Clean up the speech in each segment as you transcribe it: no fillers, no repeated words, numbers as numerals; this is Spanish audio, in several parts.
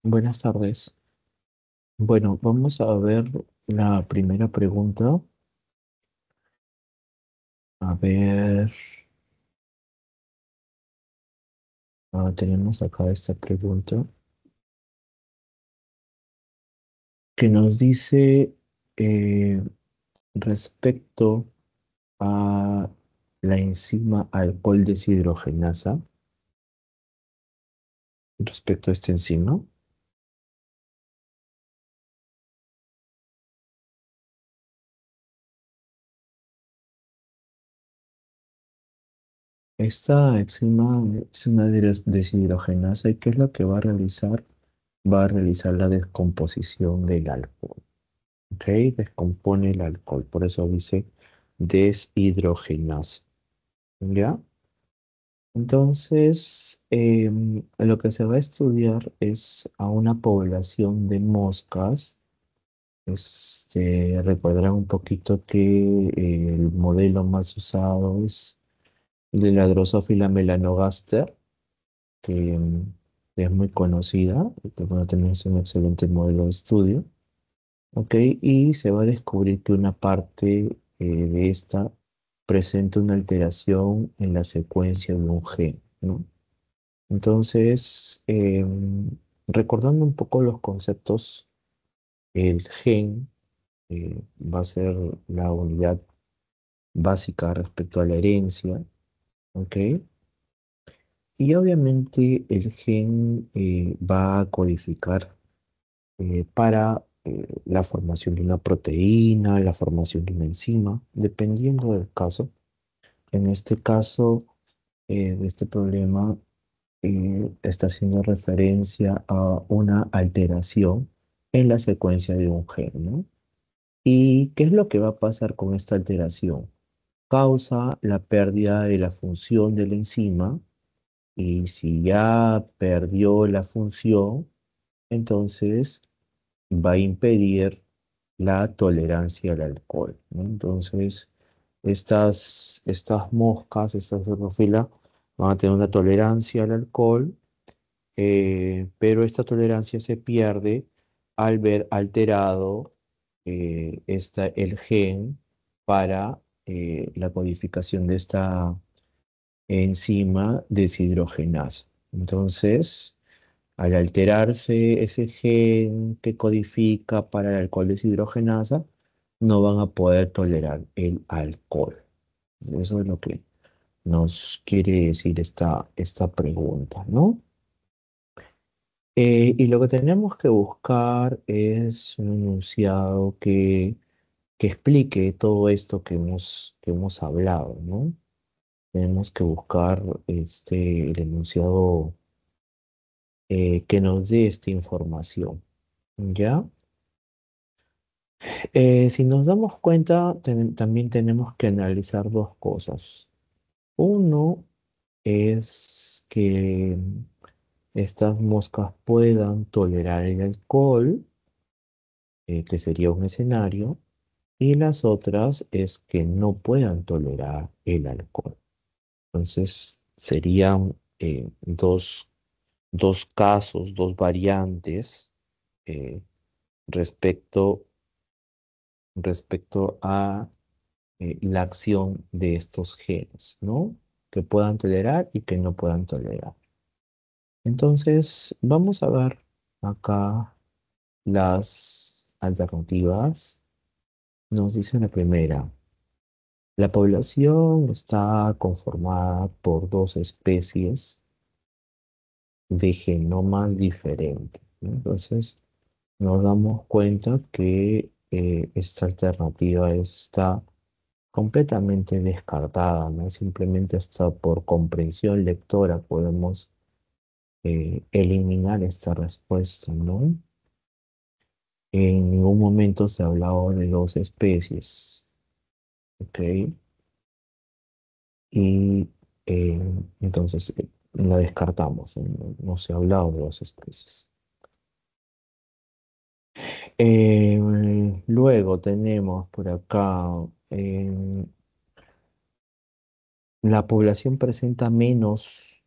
Buenas tardes. Bueno, vamos a ver la primera pregunta. A ver, tenemos acá esta pregunta que nos dice eh, respecto a la enzima alcohol deshidrogenasa, respecto a esta enzima. Esta enzima es una deshidrogenasa y ¿qué es lo que va a realizar? Va a realizar la descomposición del alcohol. ¿Ok? Descompone el alcohol, por eso dice deshidrogenasa. ¿Ya? Entonces, lo que se va a estudiar es a una población de moscas. Recordarán un poquito que el modelo más usado es el de la Drosophila melanogaster, que es muy conocida, y que bueno, también es un excelente modelo de estudio. ¿Ok? Y se va a descubrir que una parte de esta presenta una alteración en la secuencia de un gen, ¿no? Entonces, recordando un poco los conceptos, el gen va a ser la unidad básica respecto a la herencia, ¿ok? Y obviamente el gen va a codificar para la formación de una proteína, la formación de una enzima, dependiendo del caso. En este caso, de este problema, está haciendo referencia a una alteración en la secuencia de un gen, ¿no? ¿Y qué es lo que va a pasar con esta alteración? Causa la pérdida de la función de la enzima y si ya perdió la función, entonces va a impedir la tolerancia al alcohol, ¿no? Entonces, estas moscas, estas drosofilas, van a tener una tolerancia al alcohol, pero esta tolerancia se pierde al ver alterado el gen para la codificación de esta enzima deshidrogenasa. Entonces, al alterarse ese gen que codifica para el alcohol deshidrogenasa, no van a poder tolerar el alcohol. Eso es lo que nos quiere decir esta pregunta, ¿no? Y lo que tenemos que buscar es un enunciado que explique todo esto que hemos hablado, ¿no? Tenemos que buscar el enunciado que nos dé esta información, ¿ya? Si nos damos cuenta, también tenemos que analizar dos cosas. Uno es que estas moscas puedan tolerar el alcohol, que sería un escenario, y las otras es que no puedan tolerar el alcohol. Entonces, serían dos casos, dos variantes eh, respecto, respecto a la acción de estos genes, ¿no? Que puedan tolerar y que no puedan tolerar. Entonces, vamos a ver acá las alternativas. Nos dice la primera, la población está conformada por dos especies de genomas diferentes, ¿no? Entonces, nos damos cuenta que esta alternativa está completamente descartada, ¿no? Simplemente hasta por comprensión lectora podemos eliminar esta respuesta, ¿no? En ningún momento se ha hablado de dos especies, ¿ok? Y eh, entonces la descartamos, ¿no? No se ha hablado de dos especies. Luego tenemos por acá, la población presenta menos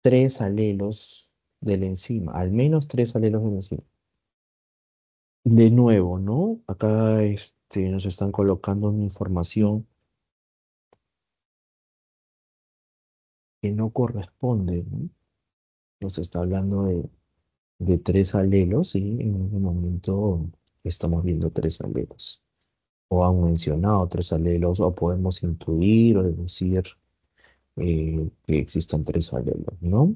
tres alelos de la enzima, al menos tres alelos de la enzima. De nuevo, ¿no? Acá nos están colocando una información que no corresponde, ¿no? Nos está hablando de tres alelos y en este momento estamos viendo tres alelos. O han mencionado tres alelos, o podemos intuir o deducir que existan tres alelos, ¿no?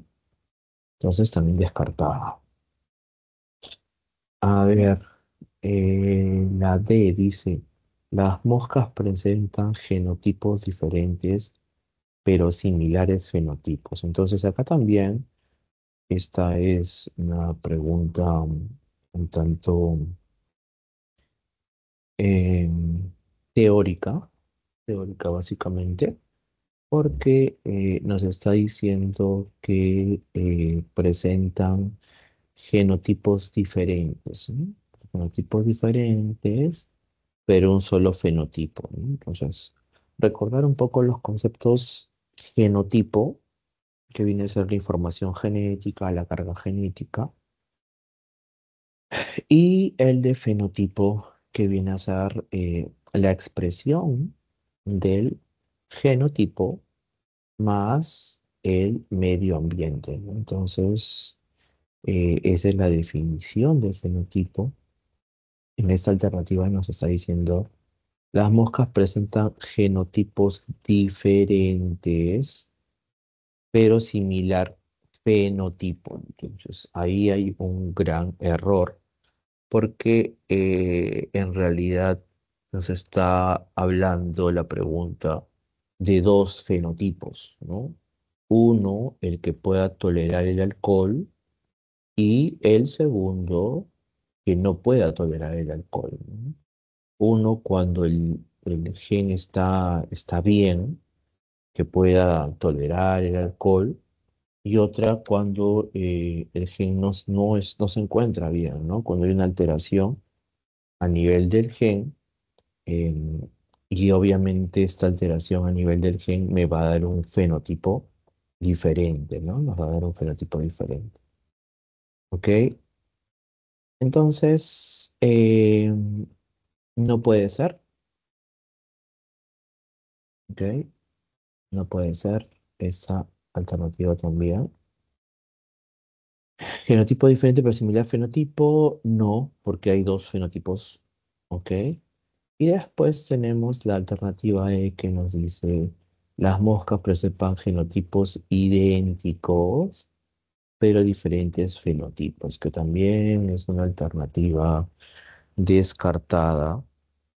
Entonces también descartada. A ver, la D dice, las moscas presentan genotipos diferentes, pero similares fenotipos. Entonces acá también esta es una pregunta un tanto em, teórica, teórica básicamente, porque nos está diciendo que presentan genotipos diferentes, ¿no? Genotipos diferentes, pero un solo fenotipo, ¿no? Entonces, recordar un poco los conceptos genotipo, que viene a ser la información genética, la carga genética, y el de fenotipo, que viene a ser la expresión del genotipo más el medio ambiente, ¿no? Entonces, esa es la definición del fenotipo. En esta alternativa nos está diciendo, las moscas presentan genotipos diferentes, pero similar fenotipo. Entonces, ahí hay un gran error, porque en realidad nos está hablando la pregunta de dos fenotipos, ¿no? Uno, el que pueda tolerar el alcohol, y el segundo, que no pueda tolerar el alcohol, ¿no? Uno, cuando el gen está bien, que pueda tolerar el alcohol, y otra cuando el gen no se encuentra bien, ¿no? Cuando hay una alteración a nivel del gen, em, y obviamente esta alteración a nivel del gen me va a dar un fenotipo diferente, ¿no? Nos va a dar un fenotipo diferente. ¿Ok? Entonces, no puede ser, ¿ok? No puede ser esa alternativa también. Genotipo diferente pero similar fenotipo, no, porque hay dos fenotipos, ¿ok? Y después tenemos la alternativa E que nos dice, las moscas preservan genotipos idénticos, pero diferentes fenotipos, que también es una alternativa descartada.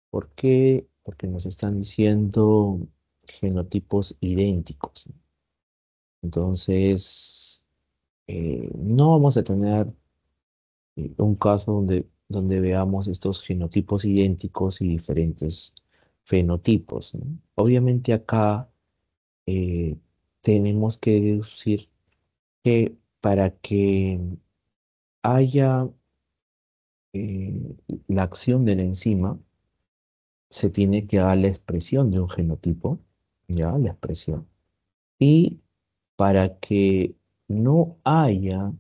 ¿Por qué? Porque nos están diciendo genotipos idénticos. Entonces, no vamos a tener un caso donde veamos estos genotipos idénticos y diferentes fenotipos, ¿no? Obviamente acá eh, tenemos que deducir que para que haya la acción de la enzima, se tiene que dar la expresión de un genotipo, ¿ya? La expresión. Y para que no haya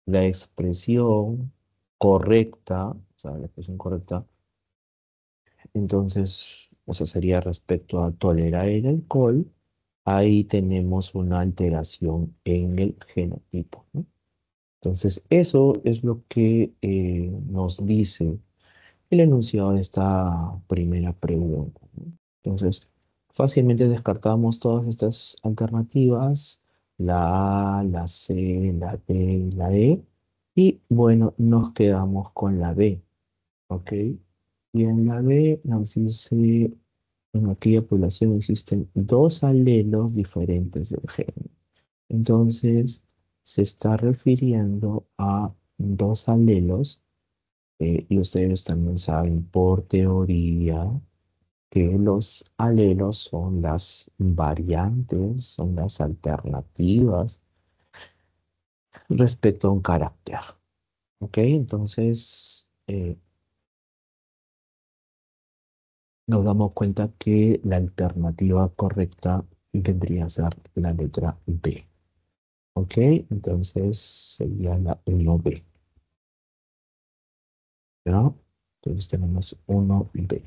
la expresión correcta, o sea, la expresión correcta, entonces, o sea, sería respecto a tolerar el alcohol, ahí tenemos una alteración en el genotipo, ¿no? Entonces, eso es lo que nos dice el enunciado de esta primera pregunta, ¿no? Entonces, fácilmente descartamos todas estas alternativas, la A, la C, la D y la E, y bueno, nos quedamos con la B, ¿ok? Y en la B nos dice, en aquella población existen dos alelos diferentes del gen. Entonces, se está refiriendo a dos alelos, y ustedes también saben por teoría que los alelos son las variantes, son las alternativas respecto a un carácter. ¿Ok? Entonces, nos damos cuenta que la alternativa correcta vendría a ser la letra B. Ok, entonces sería la 1B, ¿no? Entonces tenemos 1B.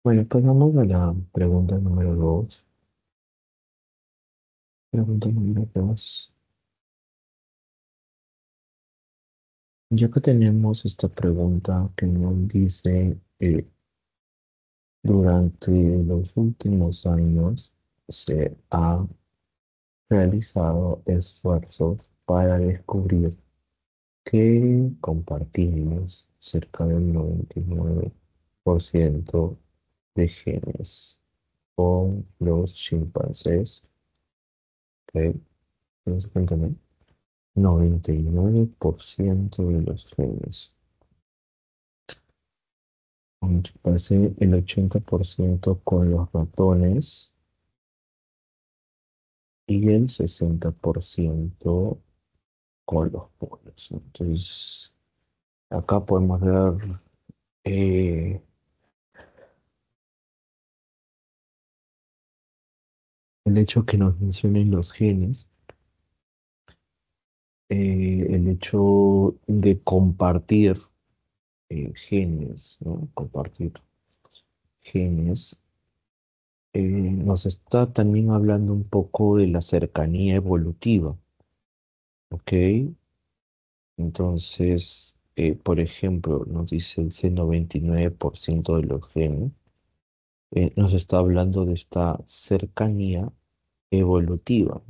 Bueno, pasamos a la pregunta número 2. Pregunta número 2. Ya que tenemos esta pregunta que nos dice, durante los últimos años se ha realizado esfuerzos para descubrir que compartimos cerca del 99% de genes con los chimpancés. ¿Ok? ¿Tienes cuenta, no? 99% de los genes. Con el chimpancé, el 80% con los ratones y el 60% con los pollos. Entonces, acá podemos ver eh, el hecho que nos mencionen los genes, el hecho de compartir genes, ¿no? Compartir genes, nos está también hablando un poco de la cercanía evolutiva, ¿ok? Entonces, por ejemplo, nos dice el C99% de los genes, nos está hablando de esta cercanía evolutiva.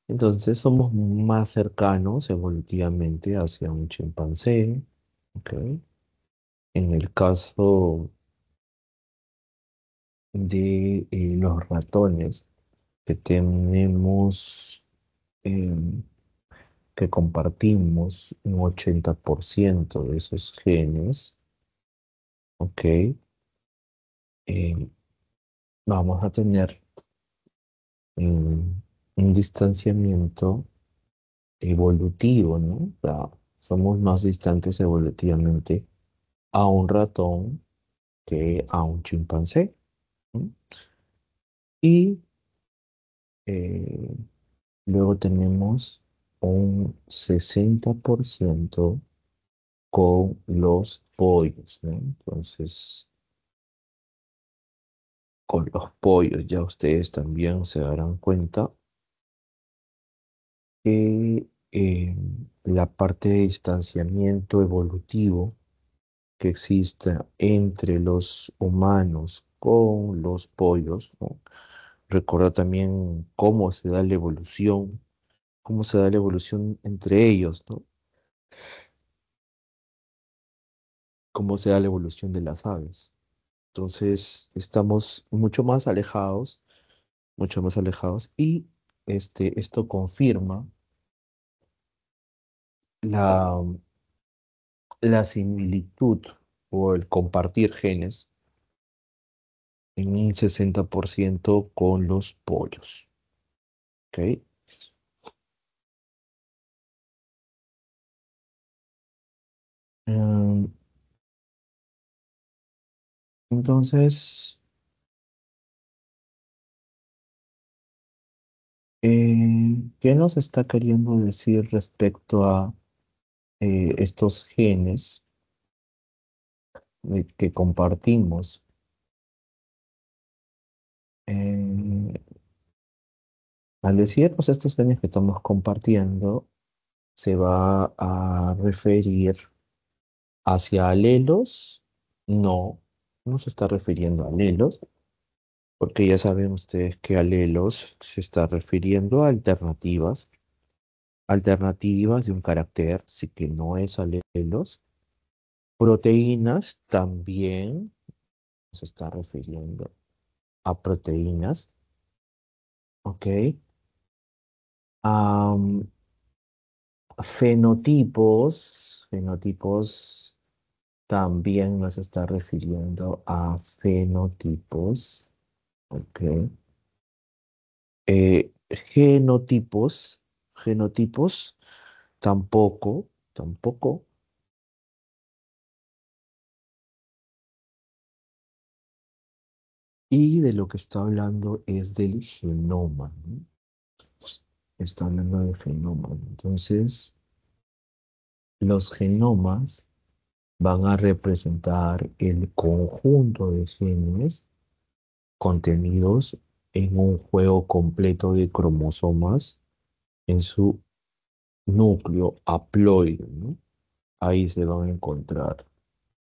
Entonces somos más cercanos evolutivamente hacia un chimpancé, ¿ok? En el caso de los ratones, que tenemos, em, que compartimos un 80% de esos genes, ¿ok? Em, vamos a tener un distanciamiento evolutivo, ¿no? O sea, somos más distantes evolutivamente a un ratón que a un chimpancé. ¿No? Y eh, luego tenemos un 60% con los pollos, ¿no? Entonces, con los pollos ya ustedes también se darán cuenta que la parte de distanciamiento evolutivo que exista entre los humanos con los pollos, ¿no? Recuerda también cómo se da la evolución entre ellos, ¿no? Cómo se da la evolución de las aves. Entonces, estamos mucho más alejados mucho más alejados. Y esto confirma la, la similitud o el compartir genes en un 60% con los pollos. ¿Ok? Em, entonces, ¿qué nos está queriendo decir respecto a estos genes que compartimos? Eh, Al decir pues, estos genes que estamos compartiendo, se va a referir hacia alelos. No, no se está refiriendo a alelos, porque ya saben ustedes que alelos se está refiriendo a alternativas, alternativas de un carácter, sí que no es alelos. Proteínas también se está refiriendo a proteínas, ¿ok? Am, fenotipos también nos está refiriendo a fenotipos, ¿ok? Genotipos, tampoco. Y de lo que está hablando es del genoma, ¿no? Está hablando del genoma. Entonces, los genomas van a representar el conjunto de genes contenidos en un juego completo de cromosomas en su núcleo haploide, ¿no? Ahí se van a encontrar,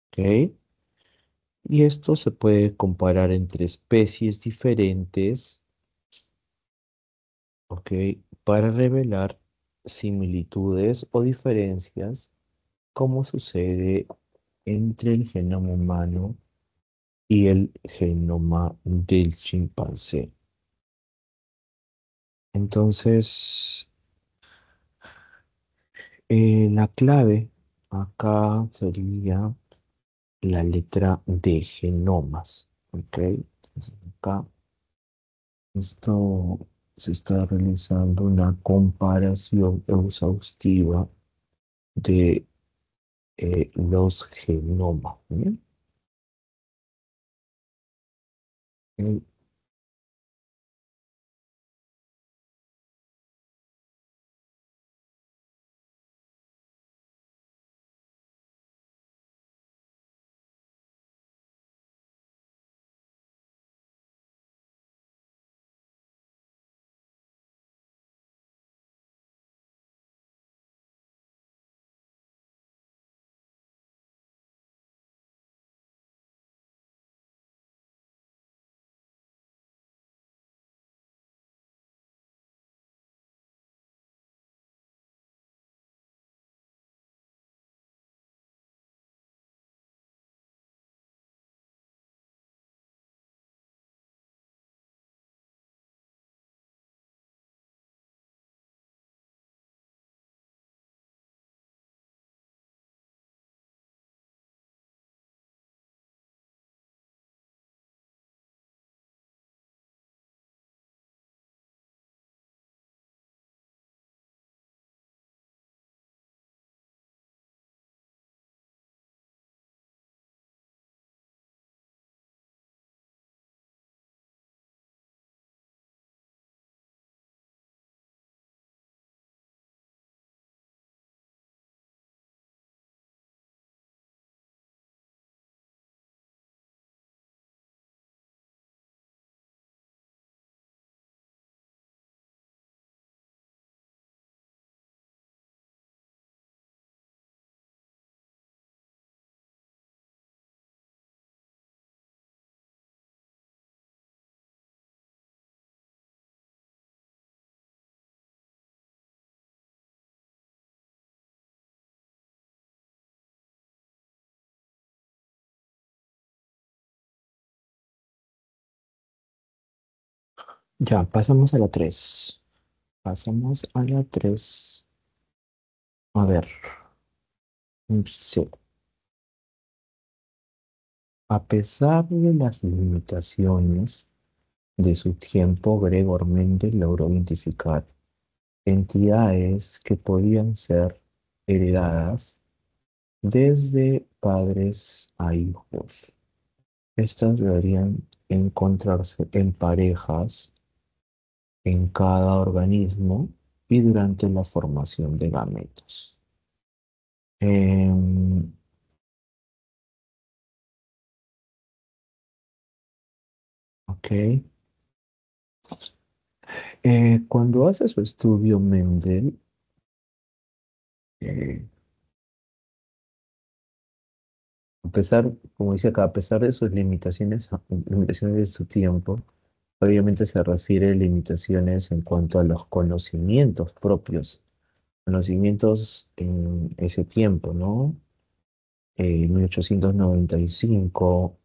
¿ok? Y esto se puede comparar entre especies diferentes, ¿ok? Para revelar similitudes o diferencias, como sucede entre el genoma humano y el genoma del chimpancé. Entonces, la clave acá sería la letra de genomas, ¿ok? Entonces, acá esto se está realizando una comparación exhaustiva de los genomas, ¿bien? Ok. Ya, pasamos a la 3. Pasamos a la 3. A ver, sí. A pesar de las limitaciones de su tiempo, Gregor Mendel logró identificar entidades que podían ser heredadas desde padres a hijos. Estas deberían encontrarse en parejas en cada organismo y durante la formación de gametos. Em, ok. Cuando hace su estudio Mendel, eh, a pesar, como dice acá, a pesar de sus limitaciones de su tiempo, obviamente se refiere a limitaciones en cuanto a los conocimientos propios, conocimientos en ese tiempo, ¿no? 1895,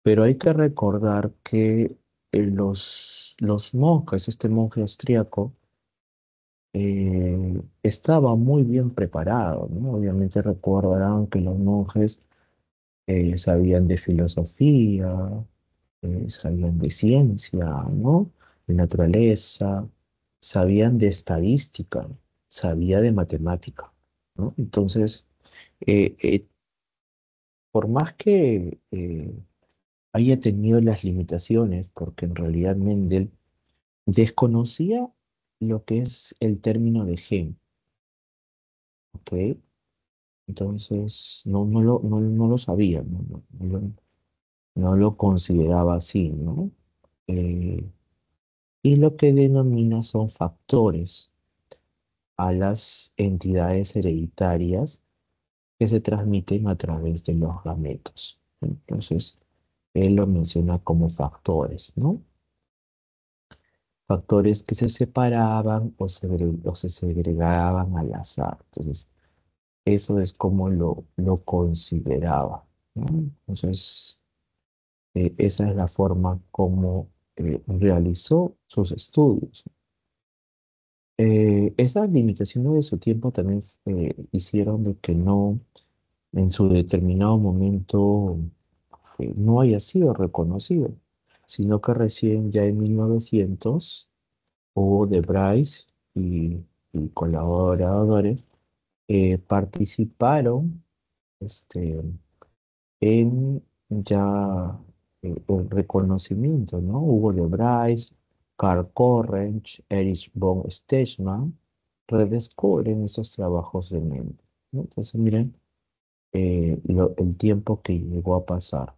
pero hay que recordar que los monjes, este monje austriaco, estaba muy bien preparado, ¿no? Obviamente recordarán que los monjes sabían de filosofía, sabían de ciencia, ¿no? De naturaleza, sabían de estadística, sabía de matemática, ¿no? Entonces, eh, eh, por más que haya tenido las limitaciones, porque en realidad Mendel desconocía lo que es el término de gen, ¿ok? Entonces, no lo sabía, no lo consideraba así, ¿no? Eh, y lo que denomina son factores a las entidades hereditarias que se transmiten a través de los gametos. Entonces, él lo menciona como factores, ¿no? Factores que se separaban o se segregaban al azar. Entonces, eso es como lo consideraba, ¿no? Entonces, esa es la forma como realizó sus estudios. Esas limitaciones de su tiempo también hicieron de que no, en su determinado momento, no haya sido reconocido, sino que recién ya en 1900 hubo de Bryce y colaboradores participaron este, en ya el reconocimiento, ¿no? Hugo de Bryce, Karl Korrench, Erich von Stechmann redescubren esos trabajos de mente, ¿no? Entonces, miren el tiempo que llegó a pasar.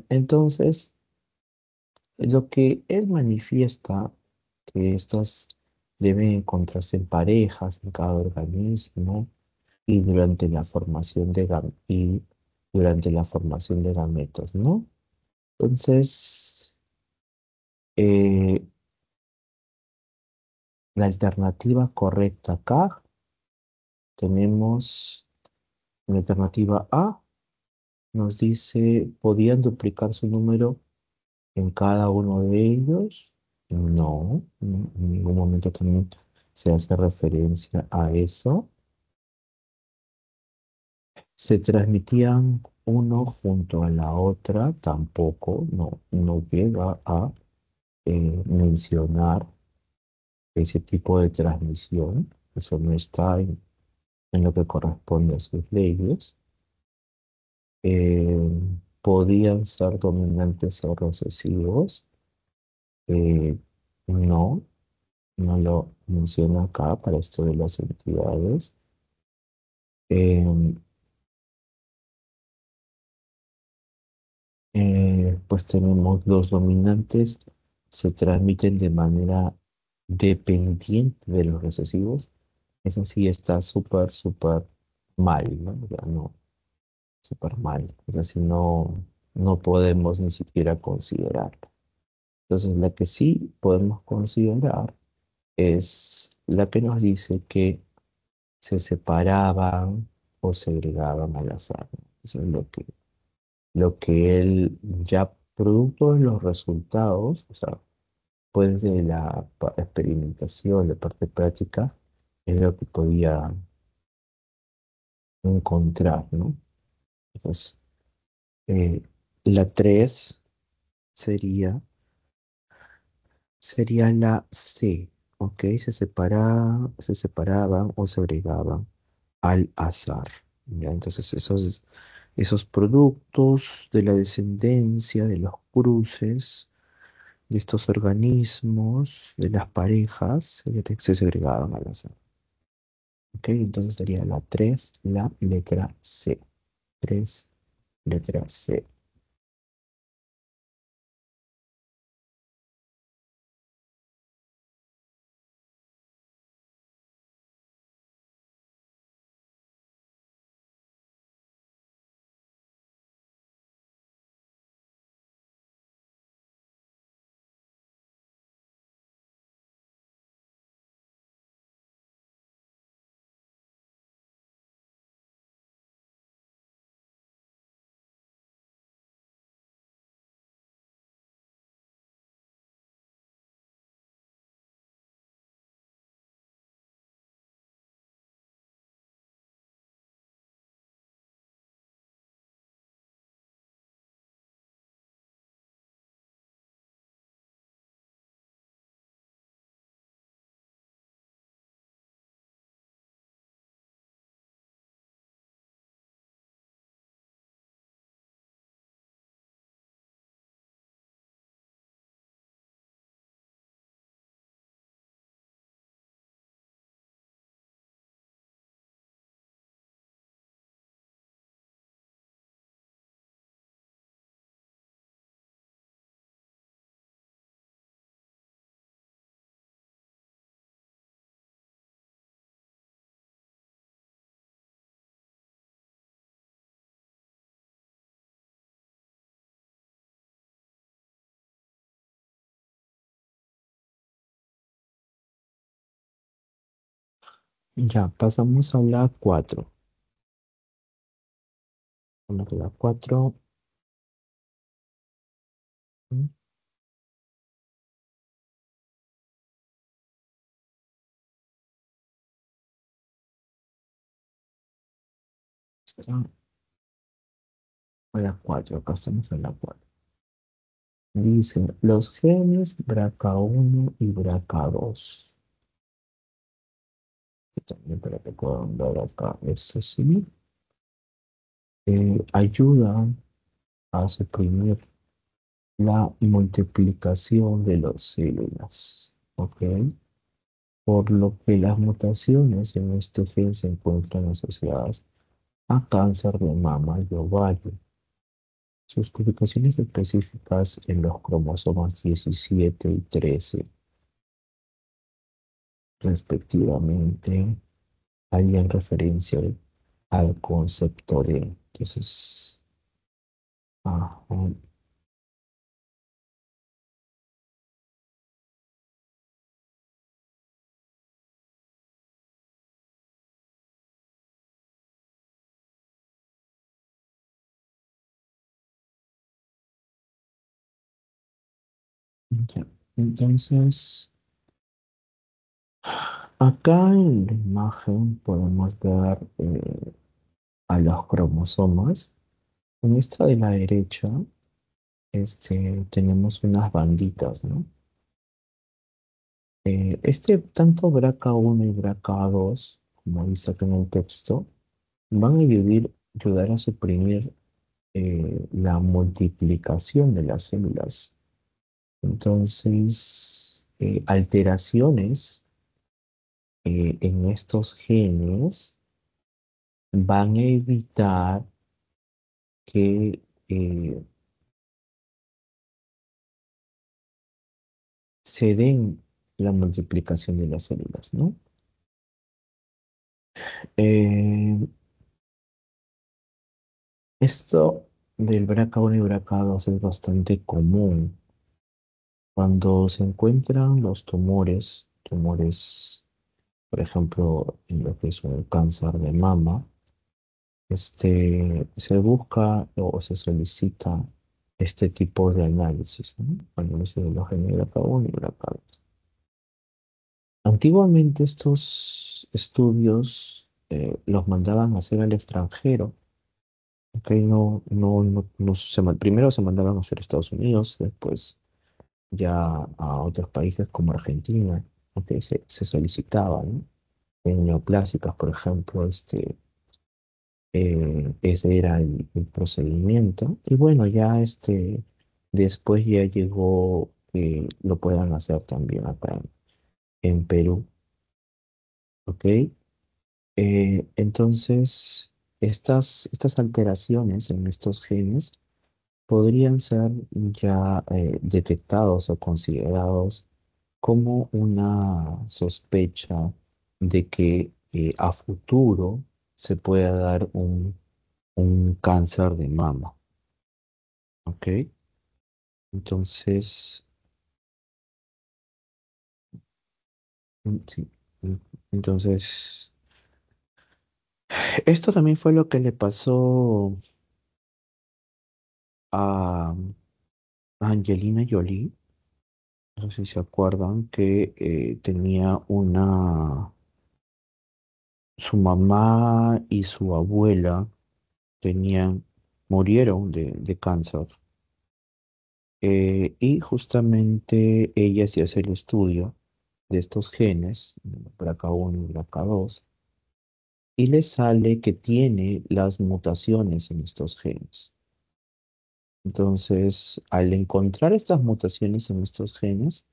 Entonces, lo que él manifiesta, que estas deben encontrarse en parejas en cada organismo, y durante la formación y durante la formación de gametos, ¿no? Entonces, eh, la alternativa correcta acá tenemos la alternativa A, nos dice, ¿podían duplicar su número en cada uno de ellos? No, en ningún momento también se hace referencia a eso. Se transmitían uno junto a la otra, tampoco, no llega a mencionar ese tipo de transmisión. Eso no está en lo que corresponde a sus leyes. Eh, Podían ser dominantes o recesivos. Eh, no, no lo menciona acá para esto de las entidades. Eh, pues tenemos los dominantes se transmiten de manera dependiente de los recesivos. Eso sí está súper, súper mal, ¿no? O sea, no, súper mal. Es así, no podemos ni siquiera considerarlo. Entonces, la que sí podemos considerar es la que nos dice que se separaban o segregaban al azar, ¿no? Eso es lo que él ya Producto de los resultados, o sea, pues de la experimentación, de parte práctica, es lo que podía encontrar, ¿no? Entonces, eh, la 3 sería, sería la C, ¿ok? Se separaban o se agregaban al azar, ¿ya? Entonces, esos productos de la descendencia, de los cruces, de estos organismos, de las parejas, se segregaban al azar. ¿Ok? Entonces sería la 3 la letra C. 3 letra C. Ya, pasamos a la 4. La 4. A la 4, acá estamos en la 4. Dice, los genes BRCA1 y BRCA2. También para que puedan ver acá, eso sí, ayudan a suprimir la multiplicación de las células, ¿ok? Por lo que las mutaciones en este gen se encuentran asociadas a cáncer de mama y ovario. Sus ubicaciones específicas en los cromosomas 17 y 13, respectivamente, harían referencia al concepto de. Entonces, ajá, ya. Entonces, acá en la imagen podemos ver a los cromosomas. En esta de la derecha, tenemos unas banditas, ¿no? Tanto BRCA1 y BRCA2, como dice acá en el texto, van a ayudar a suprimir la multiplicación de las células. Entonces, alteraciones en estos genes van a evitar que se den la multiplicación de las células, ¿no? Eh, Esto del BRCA1 y BRCA2 es bastante común cuando se encuentran los tumores, por ejemplo, en lo que es un cáncer de mama. Se busca o se solicita este tipo de análisis, ¿no? Análisis de los genes de BRCA1 y BRCA2. Antiguamente estos estudios los mandaban a hacer al extranjero. ¿Ok? Primero se mandaban a hacer a Estados Unidos, después ya a otros países como Argentina, ¿ok? Se solicitaba, ¿no? En neoplásicas, por ejemplo, ese era el procedimiento. Y bueno, ya después ya llegó que lo puedan hacer también acá en Perú, ¿ok? Entonces, estas alteraciones en estos genes podrían ser ya detectados o considerados como una sospecha de que a futuro se pueda dar un cáncer de mama, ¿ok? Entonces, sí, mm, entonces, esto también fue lo que le pasó a Angelina Jolie. No sé si se acuerdan que tenía su mamá y su abuela tenían, murieron de cáncer. Y justamente ella se hace el estudio de estos genes, BRCA1 y BRCA2, y le sale que tiene las mutaciones en estos genes. Entonces, al encontrar estas mutaciones en estos genes,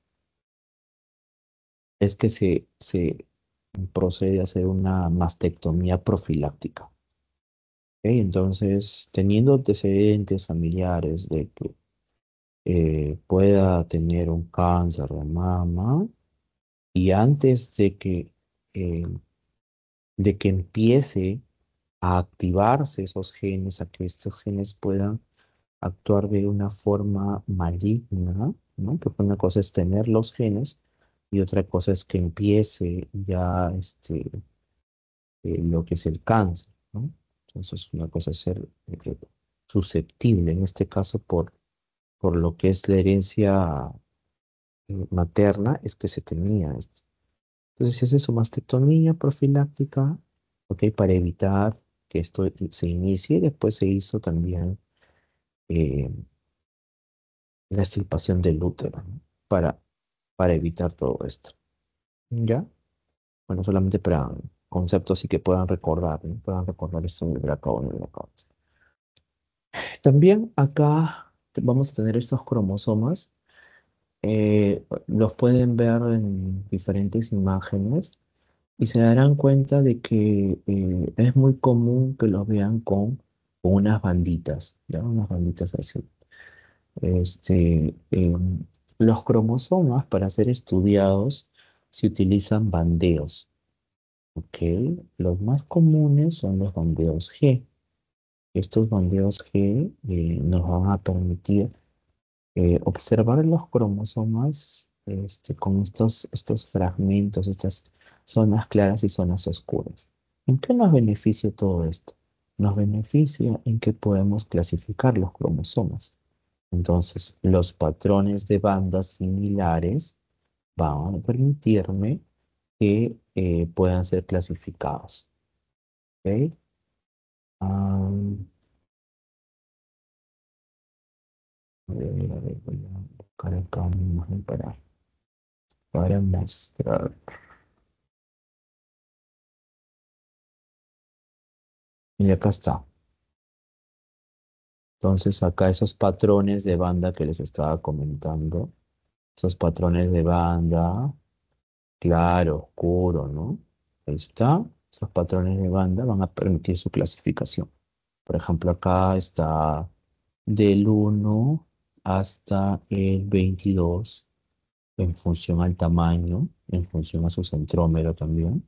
es que se procede a hacer una mastectomía profiláctica. ¿Ok? Entonces, teniendo antecedentes familiares de que pueda tener un cáncer de mama y antes eh, de que empiece a activarse esos genes, a que estos genes puedan actuar de una forma maligna, ¿no? Que una cosa es tener los genes y otra cosa es que empiece ya lo que es el cáncer, ¿no? Entonces, una cosa es ser susceptible, en este caso por lo que es la herencia materna, es que se tenía esto. Entonces se hace su mastectomía profiláctica, ¿ok? Para evitar que esto se inicie. Y después se hizo también eh, la extirpación del útero, ¿no? Para evitar todo esto. ¿Ya? Bueno, solamente para conceptos y que puedan recordar, ¿no? Puedan recordar esto del BRCA1 y el BRCA2. También acá vamos a tener estos cromosomas. Los pueden ver en diferentes imágenes. Y se darán cuenta de que es muy común que los vean con unas banditas, ¿ya? Unas banditas así. Los cromosomas para ser estudiados se utilizan bandeos, ¿ok? Los más comunes son los bandeos G. Estos bandeos G nos van a permitir observar los cromosomas con estos fragmentos, estas zonas claras y zonas oscuras. ¿En qué nos beneficia todo esto? Nos beneficia en que podemos clasificar los cromosomas. Entonces, los patrones de bandas similares van a permitirme que puedan ser clasificados. ¿Ok? Ah, a ver, voy a buscar acá una imagen para mostrar. Y acá está. Entonces, acá esos patrones de banda que les estaba comentando, esos patrones de banda, claro, oscuro, ¿no? Ahí está. Esos patrones de banda van a permitir su clasificación. Por ejemplo, acá está del 1 hasta el 22 en función al tamaño, en función a su centrómero también.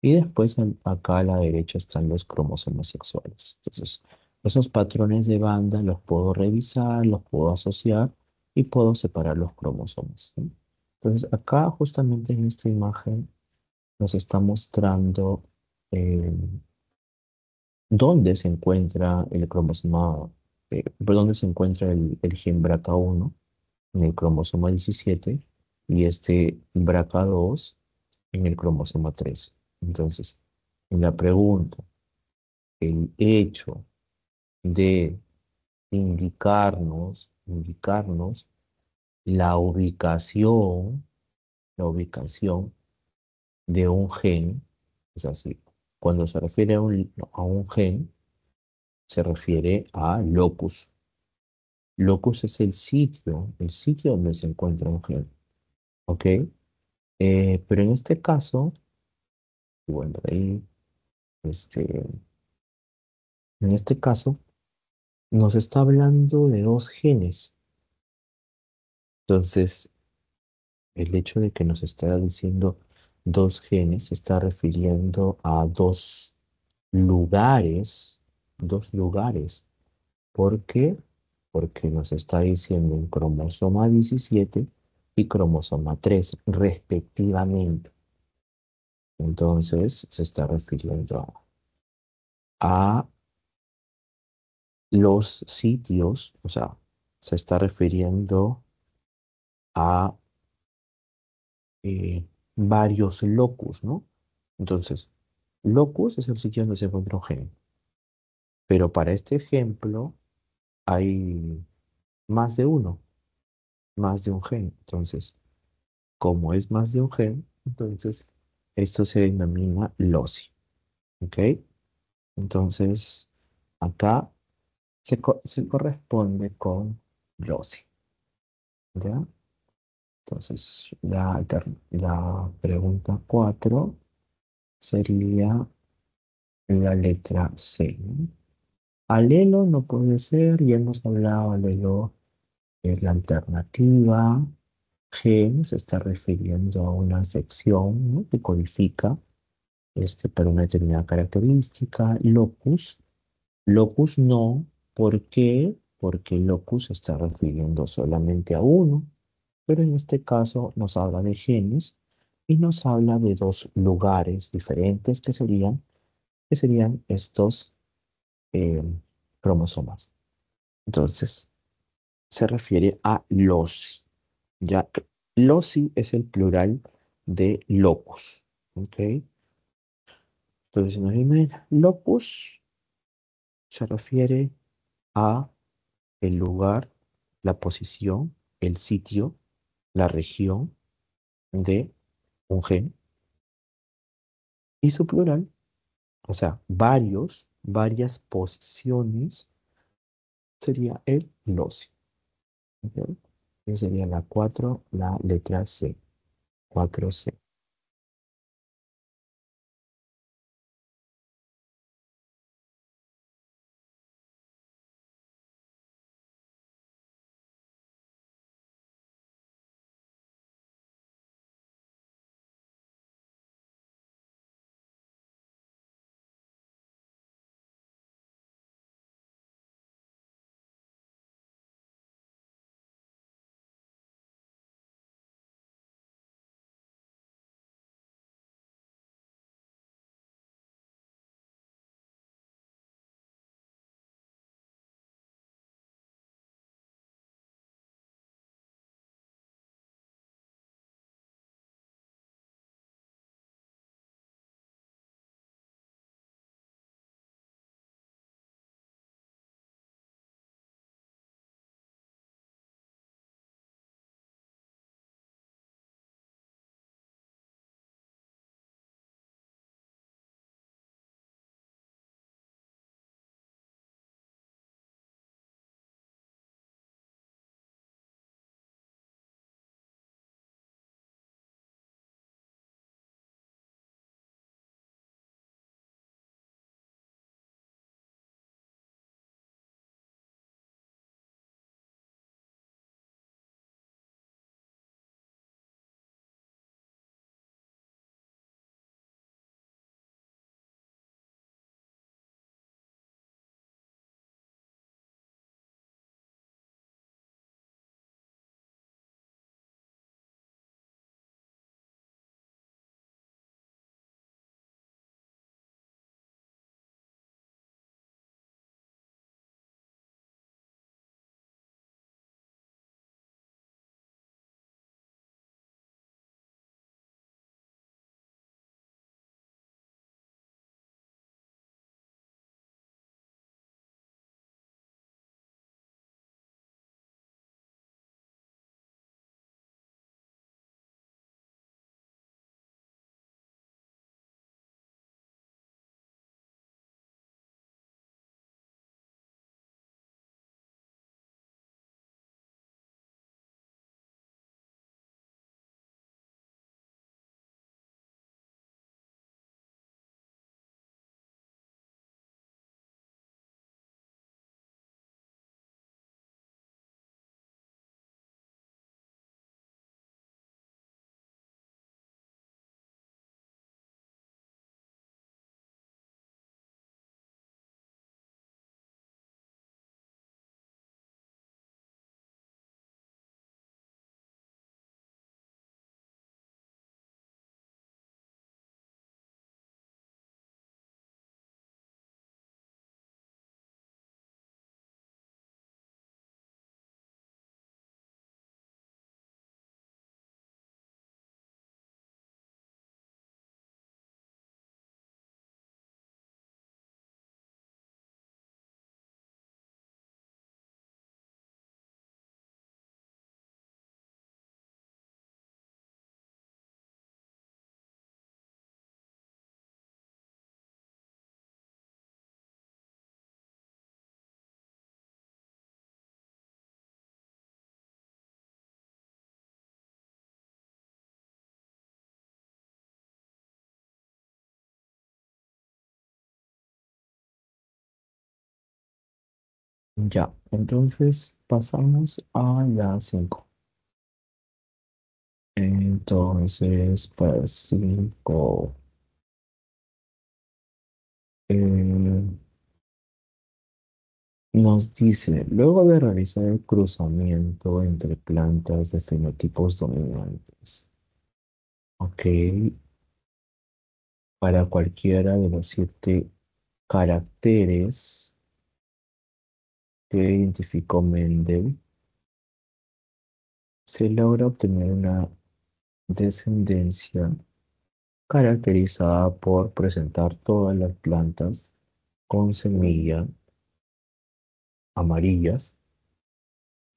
Y después acá a la derecha están los cromosomas sexuales. Entonces, esos patrones de banda los puedo revisar, los puedo asociar y puedo separar los cromosomas, ¿sí? Entonces, acá justamente en esta imagen nos está mostrando eh, dónde se encuentra el cromosoma. por donde se encuentra el gen BRCA1 en el cromosoma 17 y este BRCA2 en el cromosoma 13. Entonces, en la pregunta, el hecho de indicarnos la ubicación de un gen, es así, cuando se refiere a un gen, se refiere a locus. Locus es el sitio donde se encuentra un gen, ¿ok? Pero en este caso, bueno, ahí, este, en este caso, nos está hablando de dos genes. Entonces, el hecho de que nos está diciendo dos genes se está refiriendo a lugares, dos lugares. ¿Por qué? Porque nos está diciendo un cromosoma 17 y cromosoma 3 respectivamente. Entonces, se está refiriendo a los sitios, o sea, se está refiriendo a varios locus, ¿no? Entonces, locus es el sitio donde se encuentra un gen, pero para este ejemplo hay más de uno, más de un gen. Entonces, como es más de un gen, entonces esto se denomina loci, ¿ok? Entonces, acá se corresponde con loci, ¿ya? Entonces, la pregunta 4 sería la letra C, ¿no? Alelo no puede ser, ya hemos hablado, alelo es la alternativa. Gen se está refiriendo a una sección, ¿no?, que codifica para una determinada característica. Locus no. ¿Por qué? Porque locus se está refiriendo solamente a uno, pero en este caso nos habla de genes y nos habla de dos lugares diferentes que serían estos eh, cromosomas. Entonces, se refiere a loci. Ya, loci es el plural de locus. ¿Ok? Entonces, si nos dicen locus, se refiere a el lugar, la posición, el sitio, la región de un gen y su plural, o sea, varias posiciones, sería el loci. ¿Ok? Esa sería la 4, la letra C. 4C. Ya, entonces pasamos a la 5. Entonces, pues 5 nos dice, luego de realizar el cruzamiento entre plantas de fenotipos dominantes, ok, para cualquiera de los 7 caracteres que identificó Mendel, se logra obtener una descendencia caracterizada por presentar todas las plantas con semilla amarillas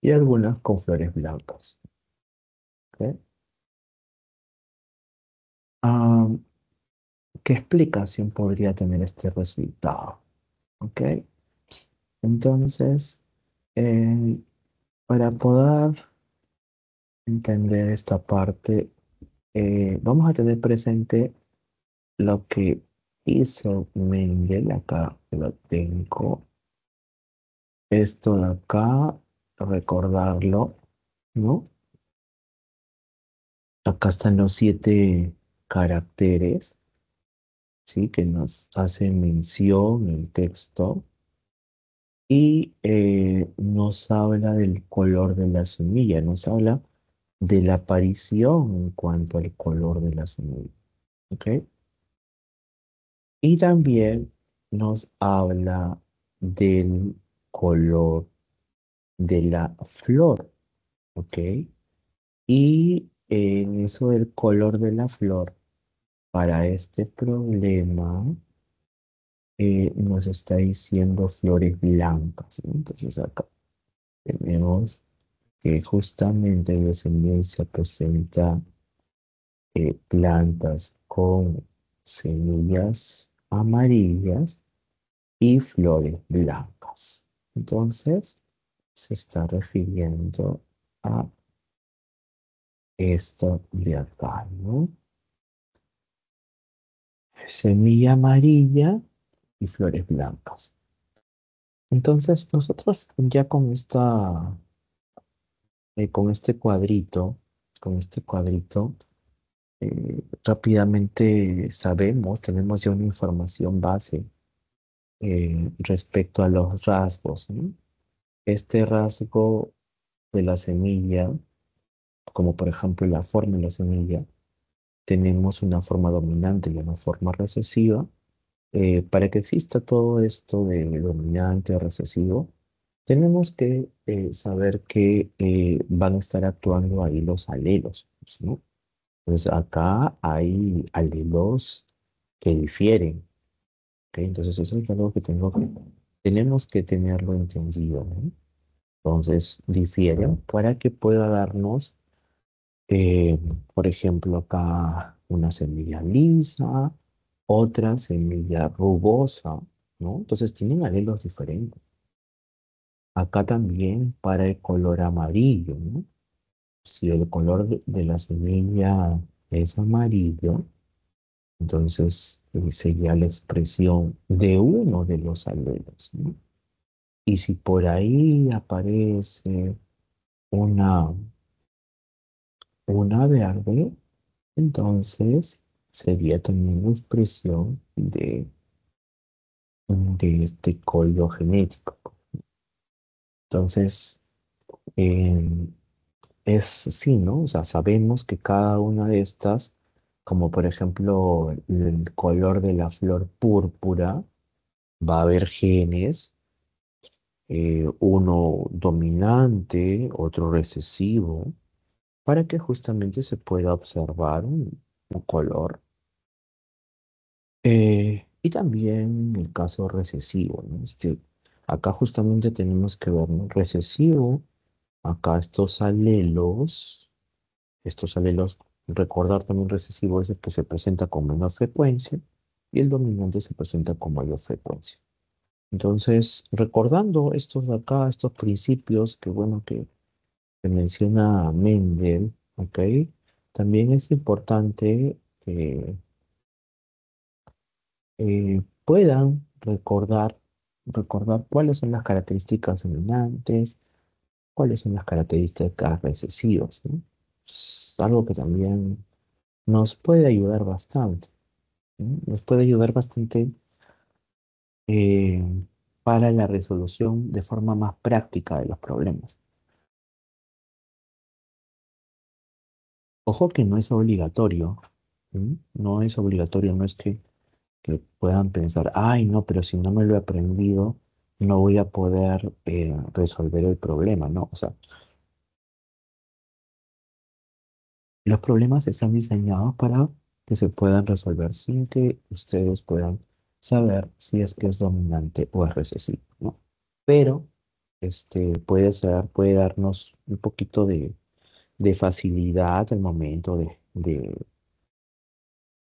y algunas con flores blancas. ¿Ok? Ah, ¿Qué explicación podría tener este resultado? ¿Ok? Entonces, eh, para poder entender esta parte, vamos a tener presente lo que hizo Mendel. Acá lo tengo. Esto de acá, recordarlo, ¿no? Acá están los 7 caracteres, ¿sí? Que nos hacen mención el texto y nos habla del color de la semilla, nos habla de la aparición en cuanto al color de la semilla, ¿ok? Y también nos habla del color de la flor, ¿ok? Y en eso del color de la flor, para este problema, nos está diciendo flores blancas, ¿no? Entonces acá tenemos que justamente la descendencia presenta plantas con semillas amarillas y flores blancas. Entonces, se está refiriendo a esto de acá, ¿no? Semilla amarilla y flores blancas. Entonces, nosotros ya con este cuadrito, rápidamente sabemos, tenemos ya una información base respecto a los rasgos, ¿no? Este rasgo de la semilla, como por ejemplo la forma de la semilla, tenemos una forma dominante y una forma recesiva. Para que exista todo esto de dominante o recesivo, tenemos que saber que van a estar actuando ahí los alelos, ¿no? Entonces acá hay alelos que difieren, ¿ok? Entonces eso es algo que tenemos que tenerlo entendido, ¿no? Entonces difieren para que pueda darnos, eh, por ejemplo, acá una semilla lisa, otra semilla rugosa, ¿no? Entonces tienen alelos diferentes. Acá también para el color amarillo, ¿no? Si el color de la semilla es amarillo, entonces sería la expresión de uno de los alelos, ¿no? Y si por ahí aparece una, una verde, entonces sería también la expresión de este código genético. Entonces, em, es sí, ¿no? O sea, sabemos que cada una de estas, como por ejemplo el color de la flor púrpura, va a haber genes, uno dominante, otro recesivo, para que justamente se pueda observar un color. Y también el caso recesivo, ¿no? Acá justamente tenemos que ver, ¿no? Recesivo, acá estos alelos, recordar también recesivo es el que se presenta con menor frecuencia y el dominante se presenta con mayor frecuencia. Entonces, recordando estos de acá, estos principios que bueno que menciona Mendel, ¿ok? También es importante que puedan recordar recordar cuáles son las características dominantes, cuáles son las características recesivas, ¿no? Es algo que también nos puede ayudar bastante, ¿no? Nos puede ayudar bastante eh, para la resolución de forma más práctica de los problemas. Ojo que no es obligatorio, ¿sí? No es obligatorio, no es que puedan pensar, ay, no, pero si no me lo he aprendido, no voy a poder resolver el problema, ¿no? O sea, los problemas están diseñados para que se puedan resolver sin que ustedes puedan saber si es que es dominante o es recesivo, ¿no? Pero puede darnos un poquito de facilidad al momento de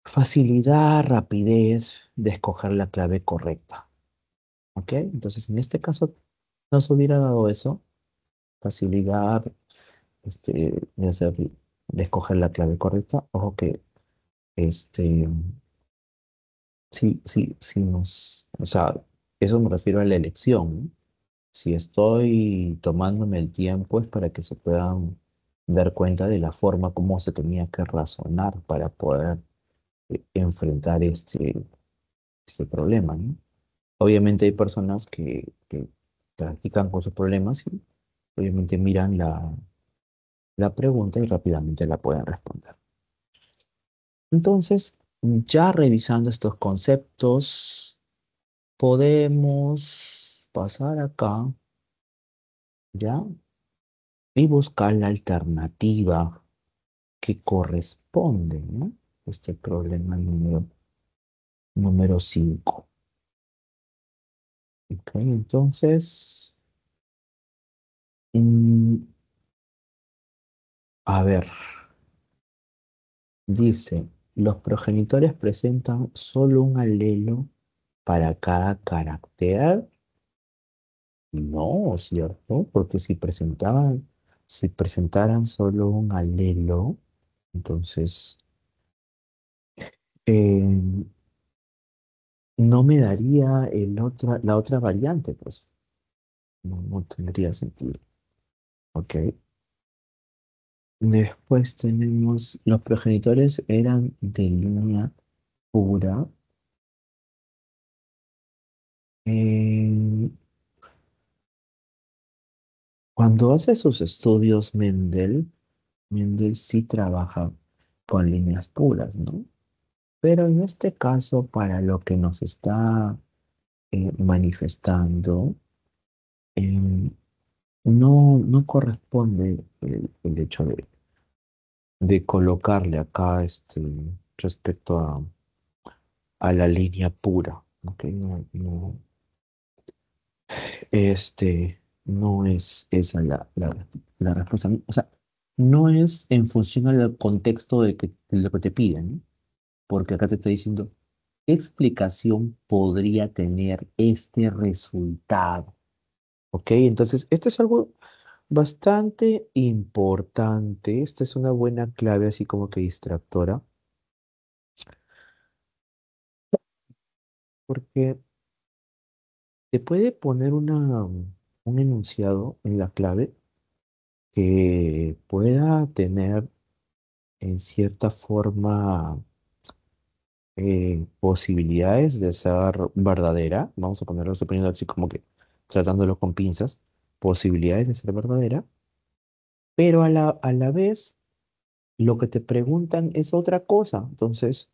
facilidad, rapidez de escoger la clave correcta. ¿Ok? Entonces, en este caso, nos hubiera dado eso, facilidad de hacer, de escoger la clave correcta. Ojo que este, sí o sea, eso me refiero a la elección, ¿no? Si estoy tomándome el tiempo es para que se puedan dar cuenta de la forma como se tenía que razonar para poder enfrentar este problema, ¿no? Obviamente hay personas que practican con sus problemas y obviamente miran la pregunta y rápidamente la pueden responder. Entonces, ya revisando estos conceptos, podemos pasar acá, ¿ya? Y buscar la alternativa que corresponde, ¿no? Este problema número 5. Ok, entonces, mm, a ver, dice, los progenitores presentan solo un alelo para cada carácter. No, ¿cierto? Porque si presentaran solo un alelo, entonces eh, no me daría la otra variante, pues no tendría sentido. Ok. Después tenemos, los progenitores eran de línea pura. Eh, Cuando hace sus estudios Mendel sí trabaja con líneas puras, ¿no? Pero en este caso, para lo que nos está manifestando, em, no corresponde el hecho de colocarle acá respecto a la línea pura. ¿Ok? No es esa la respuesta. O sea, no es en función al contexto de lo que te piden, ¿no? Porque acá te está diciendo, ¿qué explicación podría tener este resultado? ¿Ok? Entonces, esto es algo bastante importante. Esta es una buena clave, así como que distractora, porque te puede poner un enunciado en la clave que pueda tener en cierta forma posibilidades de ser verdadera. Vamos a ponerlo suponiendo así como que tratándolo con pinzas, posibilidades de ser verdadera, pero a la vez lo que te preguntan es otra cosa. Entonces,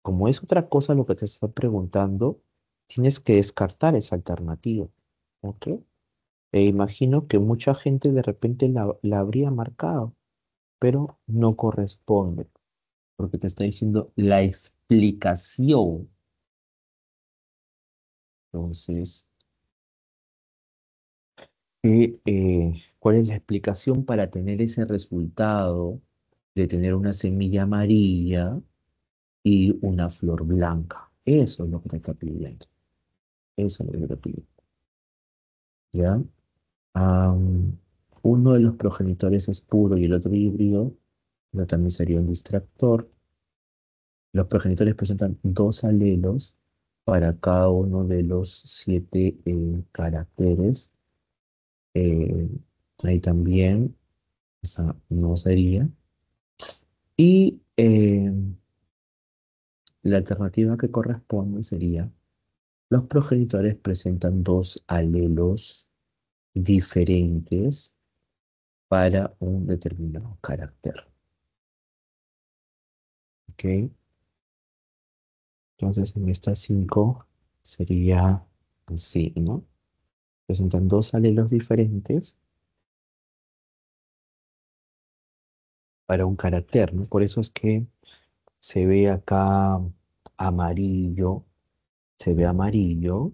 como es otra cosa lo que te están preguntando, tienes que descartar esa alternativa. ¿Ok? E imagino que mucha gente de repente la habría marcado, pero no corresponde, porque te está diciendo la explicación. Entonces, ¿cuál es la explicación para tener ese resultado de tener una semilla amarilla y una flor blanca? Eso es lo que te está pidiendo. Eso es lo que te está pidiendo. ¿Ya? Am, Uno de los progenitores es puro y el otro híbrido, eso también sería un distractor. Los progenitores presentan dos alelos para cada uno de los 7 caracteres. eh, Ahí también, esa no sería. Y la alternativa que corresponde sería, los progenitores presentan dos alelos diferentes para un determinado carácter. ¿Ok? Entonces, en estas 5 sería así, ¿no? Presentan dos alelos diferentes para un carácter, ¿no? Por eso es que se ve acá amarillo, se ve amarillo,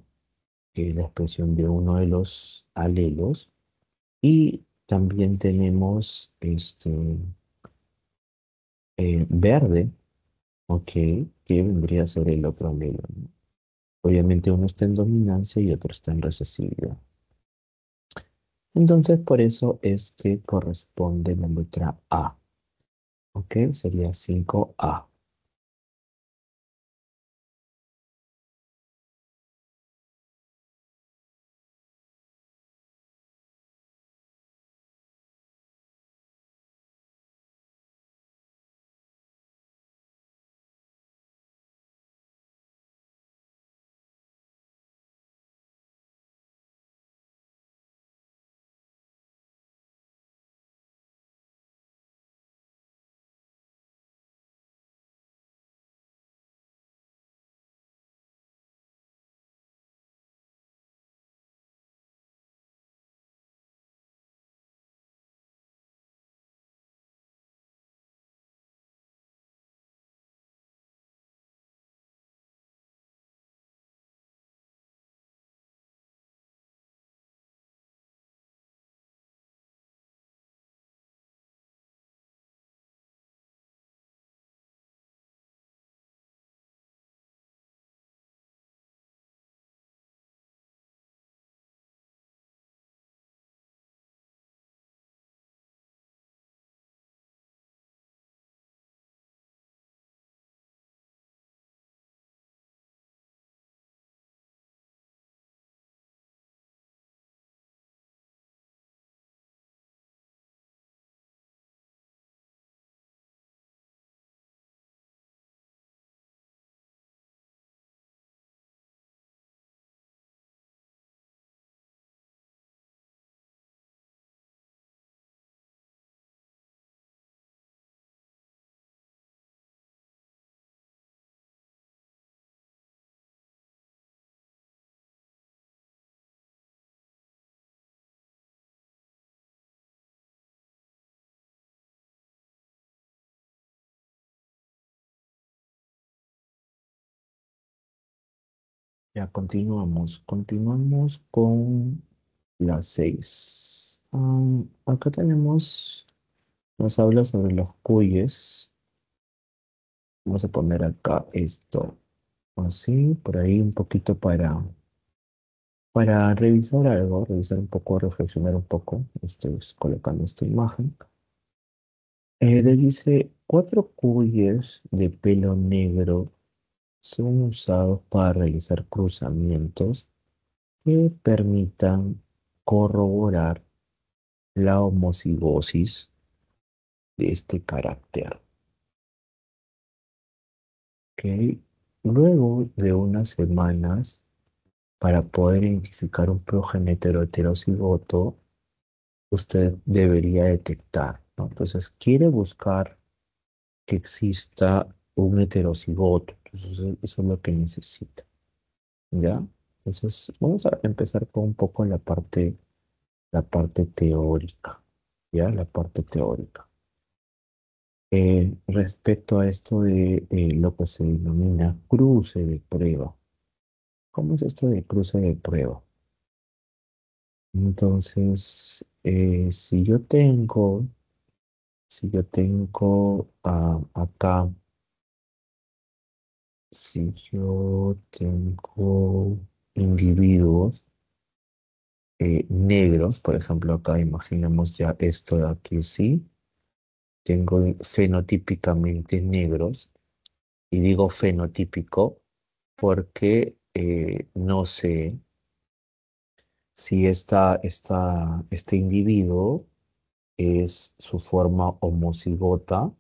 que es la expresión de uno de los alelos, y también tenemos verde, ok, que vendría a ser el otro alelo, ¿no? Obviamente uno está en dominancia y otro está en recesividad. Entonces, por eso es que corresponde la letra A. ¿Ok? Sería 5A. Ya continuamos. Continuamos con la 6. Acá tenemos, nos habla sobre los cuyes. Vamos a poner acá esto así, por ahí un poquito para revisar algo, revisar un poco, reflexionar un poco. Estoy colocando esta imagen. Le dice, 4 cuyes de pelo negro son usados para realizar cruzamientos que permitan corroborar la homocigosis de este carácter. ¿Ok? Luego de unas semanas, para poder identificar un progenitor heterocigoto, usted debería detectar, ¿no? Entonces, quiere buscar que exista un heterocigoto. Entonces, eso es lo que necesita, ¿ya? Entonces, vamos a empezar con un poco la parte teórica, ¿ya? La parte teórica. Respecto a esto de lo que se denomina cruce de prueba. ¿Cómo es esto de cruce de prueba? Entonces, si yo tengo acá, si yo tengo individuos negros, por ejemplo, acá imaginemos ya esto de aquí, sí, tengo fenotípicamente negros, y digo fenotípico porque no sé si este individuo es su forma homocigota,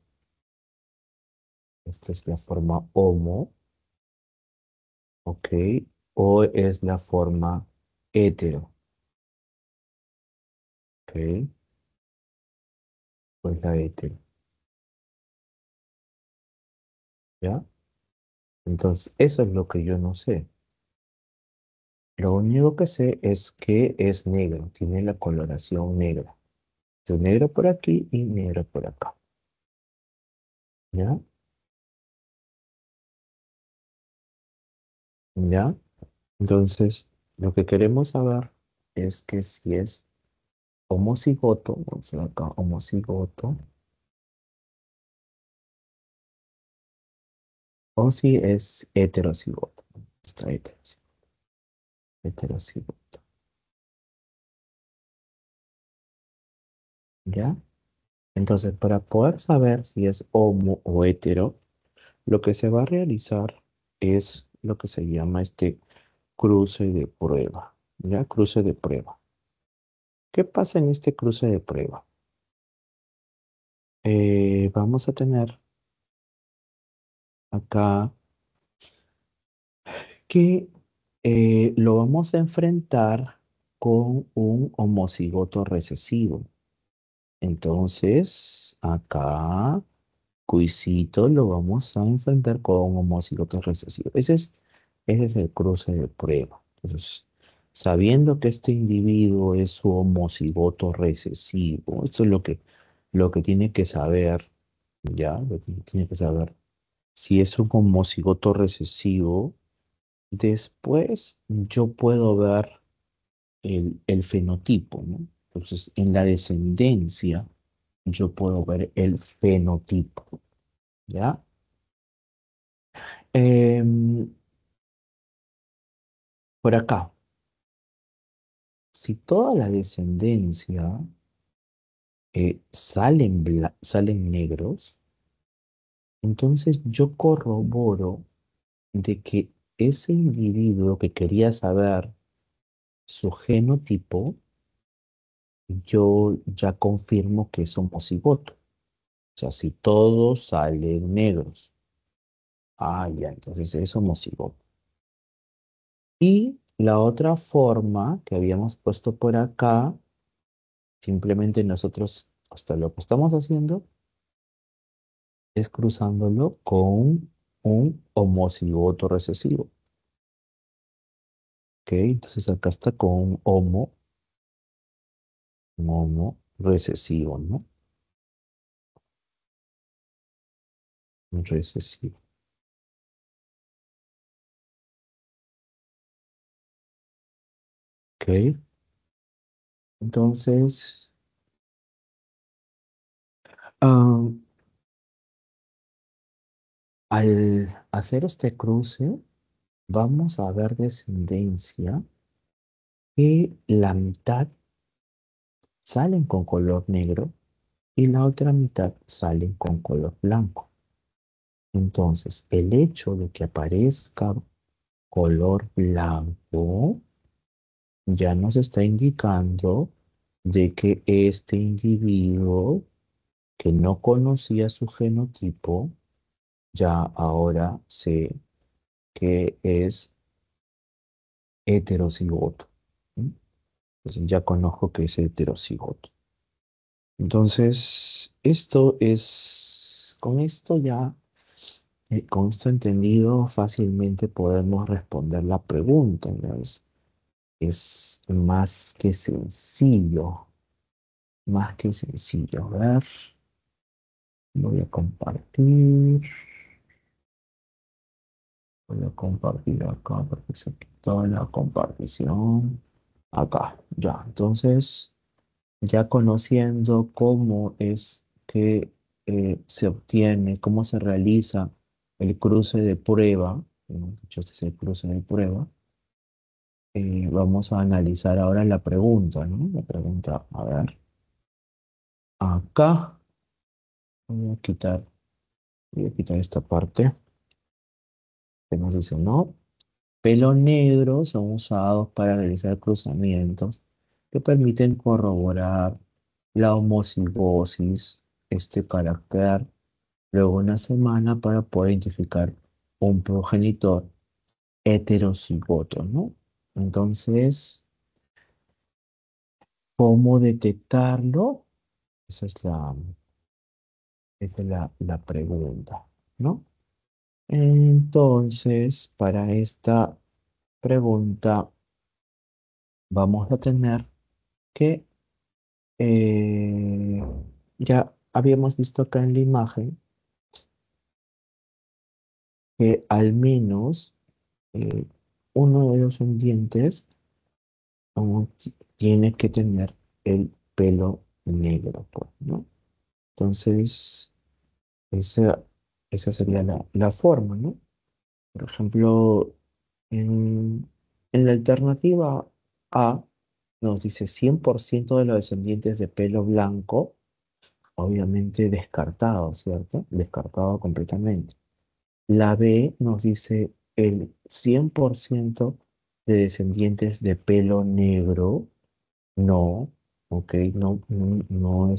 esta es la forma homo, ¿ok? O es la forma hetero, ¿ok? Pues la hetero, ¿ya? Entonces, eso es lo que yo no sé. Lo único que sé es que es negro, tiene la coloración negra. Es negro por aquí y negro por acá, ¿ya? ¿Ya? Entonces, lo que queremos saber es que si es homocigoto, vamos a ver acá, homocigoto, o si es heterocigoto. Está heterocigoto, ¿ya? Entonces, para poder saber si es homo o hetero, lo que se va a realizar es lo que se llama este cruce de prueba, ¿ya? Cruce de prueba. ¿Qué pasa en este cruce de prueba? Vamos a tener acá que lo vamos a enfrentar con un homocigoto recesivo. Entonces, acá, cuisito, lo vamos a enfrentar con un homocigoto recesivo. Ese es el cruce de prueba. Entonces, sabiendo que este individuo es su homocigoto recesivo, esto es lo que tiene que saber, ¿ya? Lo que tiene que saber. Si es un homocigoto recesivo, después yo puedo ver el fenotipo, ¿no? Entonces, en la descendencia, yo puedo ver el fenotipo, ¿ya? Em, por acá, si toda la descendencia salen negros, entonces yo corroboro de que ese individuo que quería saber su genotipo, yo ya confirmo que es homocigoto. O sea, si todos salen negros, ya, entonces es homocigoto. Y la otra forma que habíamos puesto por acá, simplemente nosotros, hasta lo que estamos haciendo, es cruzándolo con un homocigoto recesivo. ¿Ok? Entonces acá está con un homo recesivo, ¿no? Un recesivo. ¿Ok? Entonces, ah, al hacer este cruce, vamos a ver descendencia que la mitad salen con color negro y la otra mitad salen con color blanco. Entonces, el hecho de que aparezca color blanco ya nos está indicando de que este individuo que no conocía su genotipo, ya ahora sé que es heterocigoto. ¿Sí? Entonces ya conozco que es heterocigoto. Entonces, con esto ya, con esto entendido, fácilmente podemos responder la pregunta, ¿no? Es más que sencillo, más que sencillo. A ver, voy a compartir, voy a compartir acá porque se quitó la compartición. Acá, ya. Entonces, ya conociendo cómo es que se obtiene, cómo se realiza el cruce de prueba, hemos dicho, este es el cruce de prueba, vamos a analizar ahora la pregunta, ¿no? La pregunta, a ver, acá voy a quitar esta parte que nos dice no. pelo negro son usados para realizar cruzamientos que permiten corroborar la homocigosis, este carácter, luego una semana para poder identificar un progenitor heterocigoto, ¿no? Entonces, ¿cómo detectarlo? Esa es la pregunta, ¿no? Entonces, para esta pregunta vamos a tener que eh, ya habíamos visto acá en la imagen que al menos eh, uno de los dientes tiene que tener el pelo negro, pues, ¿no? Entonces, esa, esa sería la forma, ¿no? Por ejemplo, en la alternativa A nos dice 100% de los descendientes de pelo blanco, obviamente descartado, ¿cierto? Descartado completamente. La B nos dice el 100% de descendientes de pelo negro, no, ok, no, no, no,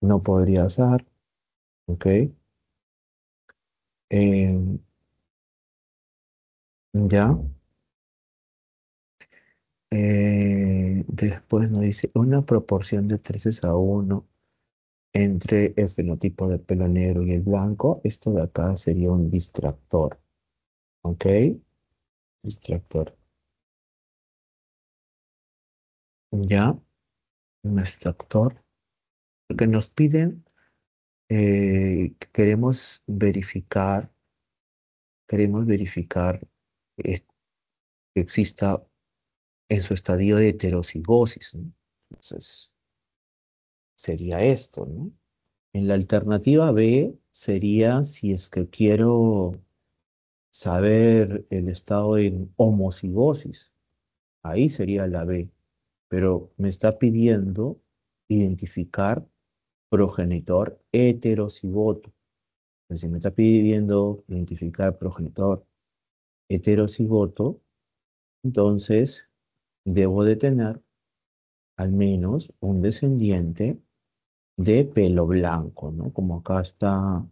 no podría ser, ok. Em, ya. Después nos dice una proporción de 13:1 entre el fenotipo del pelo negro y el blanco. Esto de acá sería un distractor. ¿Ok? Distractor. Ya, un distractor. Porque nos piden, que queremos verificar que exista en su estadio de heterocigosis, ¿no? Entonces, sería esto, ¿no? En la alternativa B sería si es que quiero saber el estado en homocigosis. Ahí sería la B. Pero me está pidiendo identificar progenitor heterocigoto. Entonces, si me está pidiendo identificar progenitor heterocigoto, entonces debo de tener al menos un descendiente de pelo blanco, ¿no? Como acá está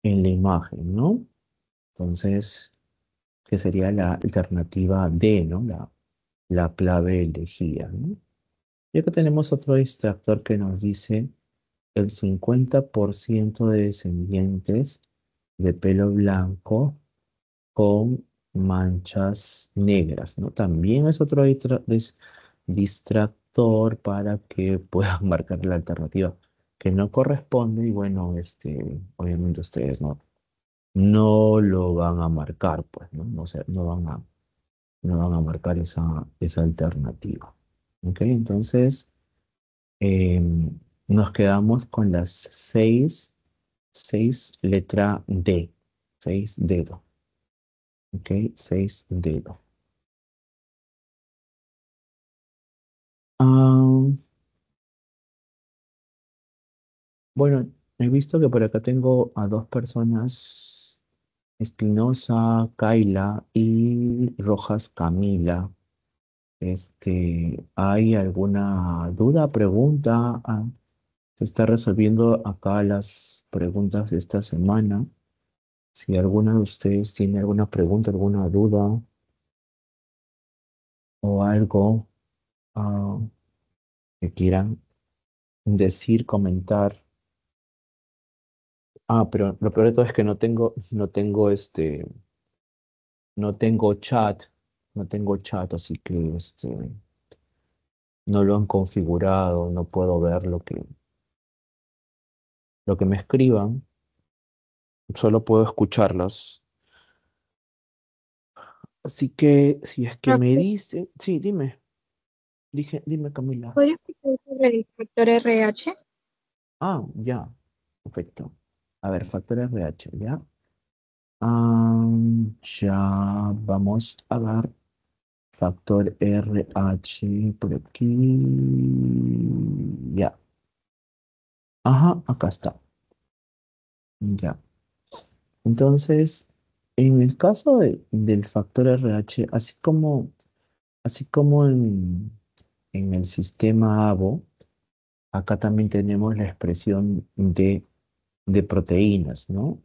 en la imagen, ¿no? Entonces, que sería la alternativa D, ¿no? La clave elegida, ¿no? Y acá tenemos otro distractor que nos dice el 50% de descendientes de pelo blanco con manchas negras, ¿no? También es otro distractor para que puedan marcar la alternativa que no corresponde y bueno, obviamente ustedes no lo van a marcar, pues, ¿no? No van a marcar esa alternativa. ¿Ok? Entonces, nos quedamos con las seis letra D, 6 dedo. ¿Ok? 6 dedo. Ah, bueno, he visto que por acá tengo a dos personas, Espinosa Kaila y Rojas Camila. ¿Hay alguna duda, pregunta? Se está resolviendo acá las preguntas de esta semana. Si alguno de ustedes tiene alguna pregunta, alguna duda o algo ah, que quieran decir, comentar. Pero lo peor de todo es que no tengo chat, así que no lo han configurado, no puedo ver lo que me escriban, solo puedo escucharlas. Así que si es que me Profe, dice, sí, dime Camila. ¿podría explicar sobre el factor RH? Ya, perfecto. A ver, factor RH, ¿ya? Ya vamos a dar factor RH por aquí. Ya. Ajá, acá está. Ya. Entonces, En el caso del factor RH, así como en el sistema ABO, acá también tenemos la expresión de proteínas, ¿no?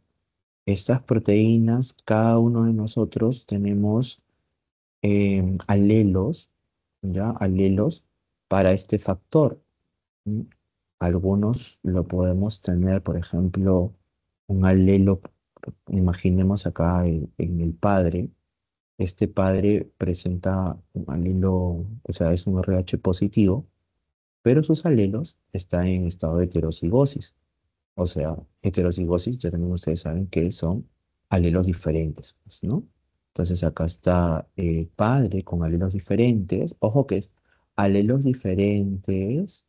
Estas proteínas, cada uno de nosotros tenemos alelos, ¿ya? Alelos para este factor. ¿M? Algunos lo podemos tener, por ejemplo, un alelo, imaginemos acá en el padre. Este padre presenta un alelo, o sea, es un RH positivo, pero sus alelos están en estado de heterocigosis. O sea, heterocigosis, ya también ustedes saben que son alelos diferentes, pues, ¿no? Entonces acá está padre con alelos diferentes. Ojo que es alelos diferentes,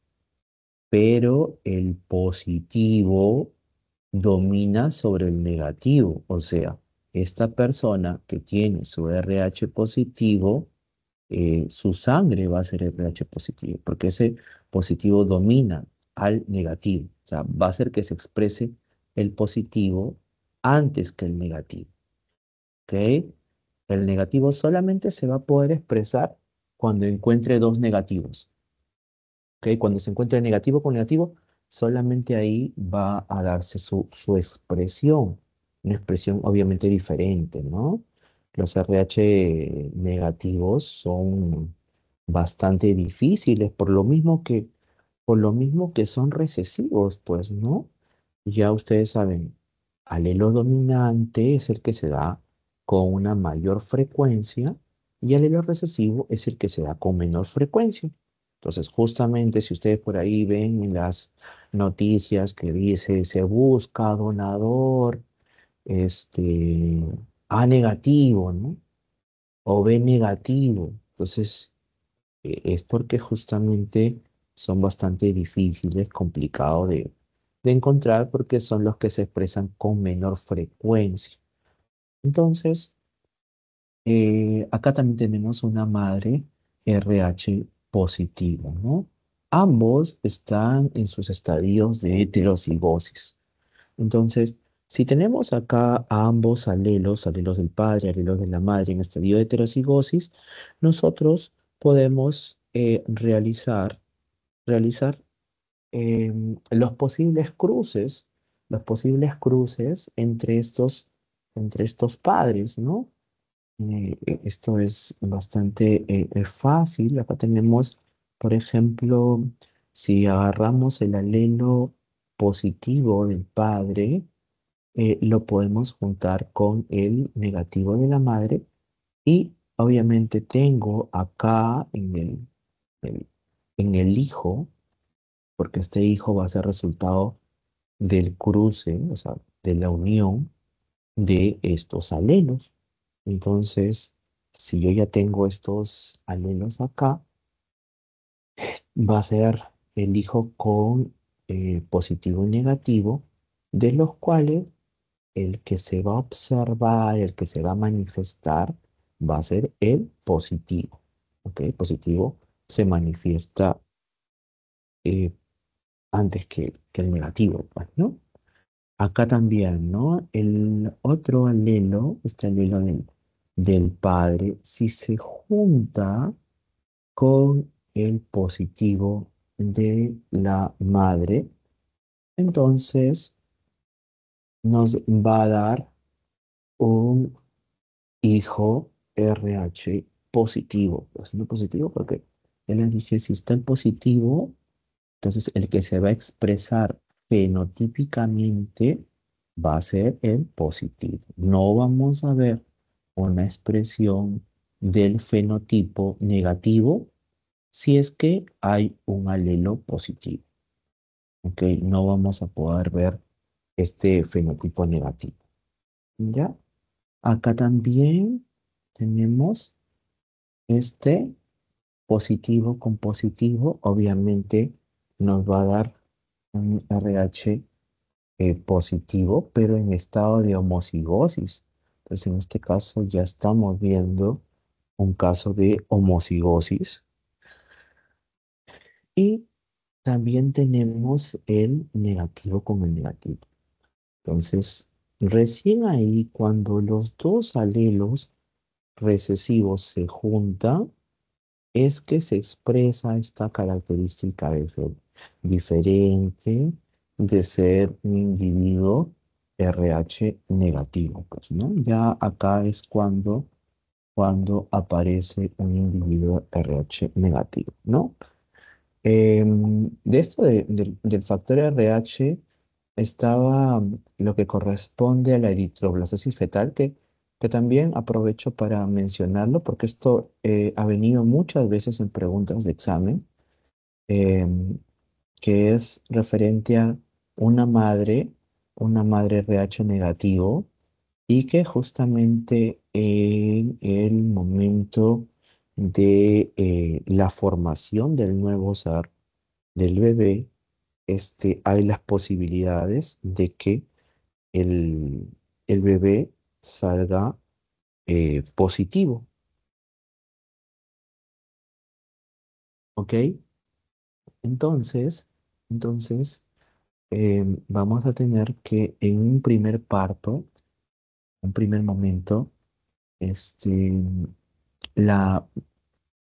pero el positivo domina sobre el negativo. O sea, esta persona que tiene su RH positivo, su sangre va a ser RH positivo, porque ese positivo domina al negativo. O sea, va a hacer que se exprese el positivo antes que el negativo. ¿Ok? El negativo solamente se va a poder expresar cuando encuentre dos negativos. ¿Ok? Cuando se encuentre negativo con negativo, solamente ahí va a darse su expresión, una expresión obviamente diferente, ¿no? Los RH negativos son bastante difíciles, por lo mismo que son recesivos, pues, ¿no? Ya ustedes saben, alelo dominante es el que se da con una mayor frecuencia y alelo recesivo es el que se da con menor frecuencia. Entonces, justamente si ustedes por ahí ven en las noticias que dice se busca donador, este, A negativo, ¿no? O B negativo. Entonces, es porque justamente son bastante difíciles, complicados de encontrar porque son los que se expresan con menor frecuencia. Entonces, acá también tenemos una madre RH positiva, ¿no? Ambos están en sus estadios de heterocigosis. Entonces, si tenemos acá a ambos alelos, alelos del padre, alelos de la madre en estadio de heterocigosis, nosotros podemos realizar los posibles cruces entre estos padres, ¿no? Esto es bastante fácil. Acá tenemos, por ejemplo, si agarramos el alelo positivo del padre, lo podemos juntar con el negativo de la madre y obviamente tengo acá el- en el hijo, porque este hijo va a ser resultado del cruce, o sea, de la unión de estos alelos. Entonces, si yo ya tengo estos alelos acá, va a ser el hijo con positivo y negativo, de los cuales el que se va a observar, el que se va a manifestar, va a ser el positivo. ¿Ok? Positivo se manifiesta eh, antes que el negativo, pues, ¿no? Acá también, ¿no? El otro alelo, este alelo del padre, si se junta con el positivo de la madre, entonces nos va a dar un hijo RH positivo. Pues no positivo porque ya les dije, si está en positivo, entonces el que se va a expresar fenotípicamente va a ser el positivo. No vamos a ver una expresión del fenotipo negativo si es que hay un alelo positivo. ¿Ok? No vamos a poder ver este fenotipo negativo. ¿Ya? Acá también tenemos este positivo con positivo. Obviamente nos va a dar un RH positivo, pero en estado de homocigosis. Entonces, en este caso ya estamos viendo un caso de homocigosis. Y también tenemos el negativo con el negativo. Entonces, recién ahí, cuando los dos alelos recesivos se juntan, es que se expresa esta característica diferente de ser un individuo RH negativo, pues, ¿no? Ya acá es cuando aparece un individuo RH negativo, ¿no? De esto del factor RH estaba lo que corresponde a la eritroblastosis fetal, que también aprovecho para mencionarlo porque esto ha venido muchas veces en preguntas de examen, em, que es referente a una madre, una madre RH negativo, y que justamente en el momento de la formación del nuevo ser, del bebé, hay las posibilidades de que el, el bebé salga positivo, ¿ok? Entonces, entonces vamos a tener que en un primer parto, un primer momento, este, la,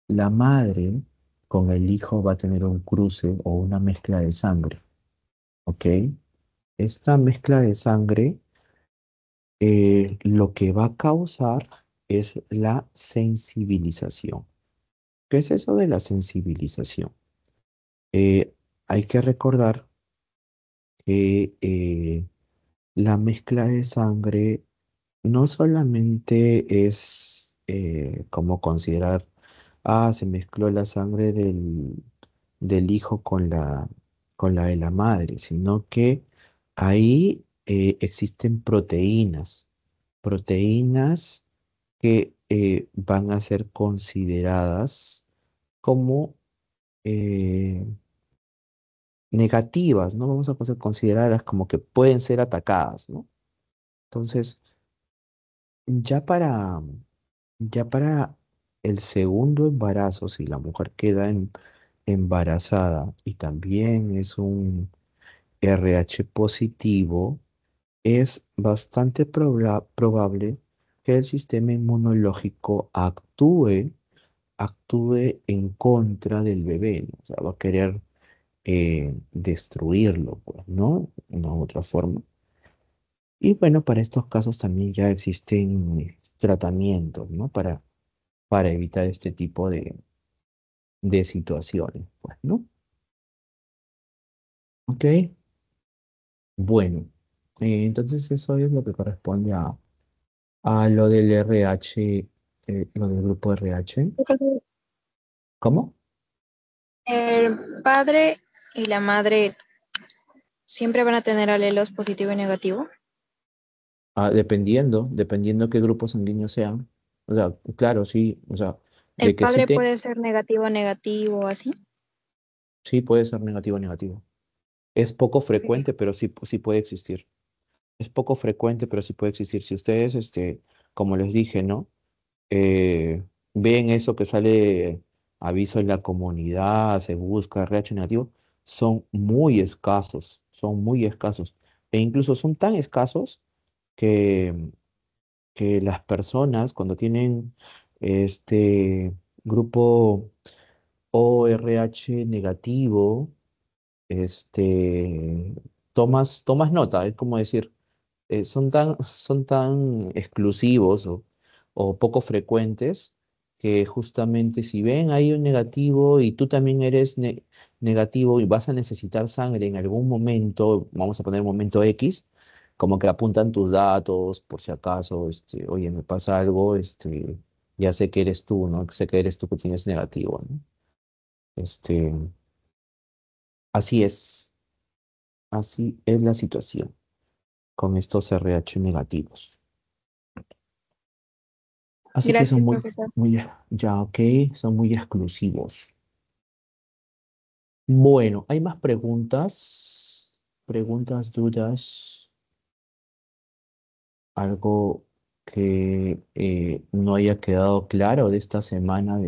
la madre con el hijo va a tener un cruce o una mezcla de sangre, ¿ok? Esta mezcla de sangre lo que va a causar es la sensibilización. ¿Qué es eso de la sensibilización? Eh, Hay que recordar que la mezcla de sangre no solamente es como considerar, se mezcló la sangre del hijo con la de la madre, sino que ahí existen proteínas que van a ser consideradas como eh, negativas, ¿no? Vamos a considerarlas como que pueden ser atacadas, ¿no? Entonces, ya para, ya para el segundo embarazo, si la mujer queda embarazada y también es un RH positivo, es bastante probable que el sistema inmunológico actúe en contra del bebé, ¿no? O sea, va a querer destruirlo, pues, ¿no? De una u otra forma. Y bueno, para estos casos también ya existen tratamientos, ¿no? Para evitar este tipo de situaciones, pues, ¿no? Ok, bueno, entonces eso es lo que corresponde a lo del RH, lo del grupo RH. ¿Cómo? El padre y la madre siempre van a tener alelos positivo y negativo. Dependiendo qué grupo sanguíneo sean. O sea, claro, sí, o sea, El de que sí, padre puede ser negativo, negativo, así. sí puede ser negativo, negativo. Es poco frecuente, pero sí, sí puede existir. Es poco frecuente, pero sí puede existir. Si ustedes, como les dije, ¿no? Ven eso que sale aviso en la comunidad, se busca RH negativo, son muy escasos. E incluso son tan escasos que, que las personas cuando tienen este grupo ORH negativo, este, tomas nota, es como decir, son tan exclusivos o poco frecuentes que justamente si ven ahí un negativo y tú también eres negativo y vas a necesitar sangre en algún momento, vamos a poner momento X, como que apuntan tus datos por si acaso, oye, me pasa algo, ya sé que eres tú, ¿no? Sé que eres tú que tienes negativo, ¿no? Este, así así es la situación con estos RH negativos. Así que son Gracias, muy, profesor. muy, ya, ok, son muy exclusivos. Bueno, ¿hay más preguntas? Preguntas, dudas, algo que no haya quedado claro de esta semana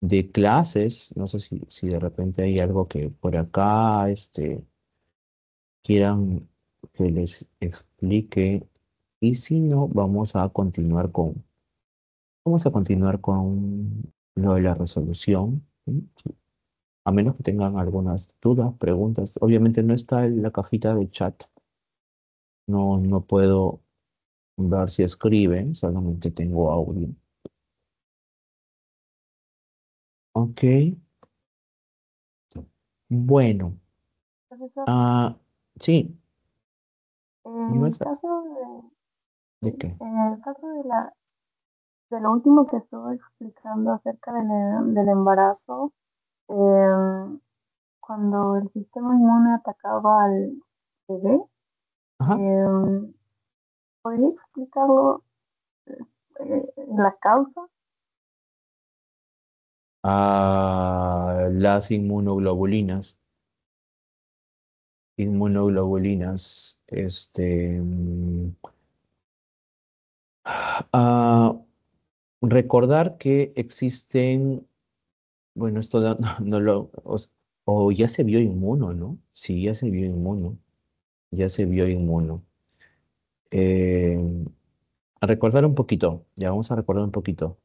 de clases. No sé si de repente hay algo que por acá quieran que les explique. Y si no, vamos a continuar con lo de la resolución. ¿Sí? A menos que tengan algunas dudas, preguntas. Obviamente no está en la cajita de chat. No, no puedo ver si escriben, solamente tengo audio. Ok, bueno. Profesor, Ah, sí, ¿me en el vas a- caso ¿de qué? en el caso de lo último que estuvo explicando acerca del embarazo, em, cuando el sistema inmune atacaba al bebé, Ajá. em, ¿podría explicarlo la causa? Las inmunoglobulinas. Inmunoglobulinas. Ah, recordar que existen, bueno, esto no o ya se vio inmuno, ¿no? Sí, ya se vio inmuno. Ya se vio inmuno. Eh, a recordar un poquito, ya vamos a recordar un poquito,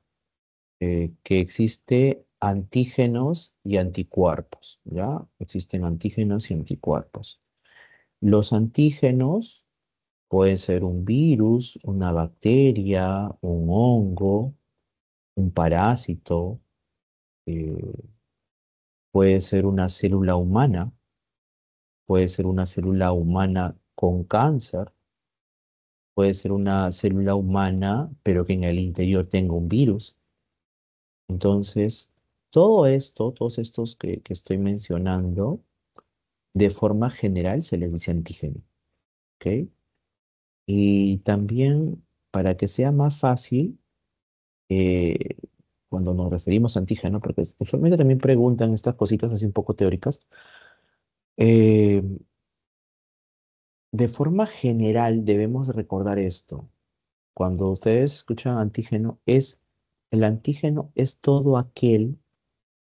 que existe antígenos y anticuerpos, ¿ya? Existen antígenos y anticuerpos. Los antígenos pueden ser un virus, una bacteria, un hongo, un parásito, eh, puede ser una célula humana, puede ser una célula humana con cáncer, puede ser una célula humana, pero que en el interior tenga un virus. Entonces, todo esto, todos estos que estoy mencionando, de forma general se les dice antígeno, ¿ok? Y también, para que sea más fácil, eh, cuando nos referimos a antígeno, porque usualmente también preguntan estas cositas así un poco teóricas, eh, de forma general debemos recordar esto. Cuando ustedes escuchan antígeno, el antígeno es todo aquel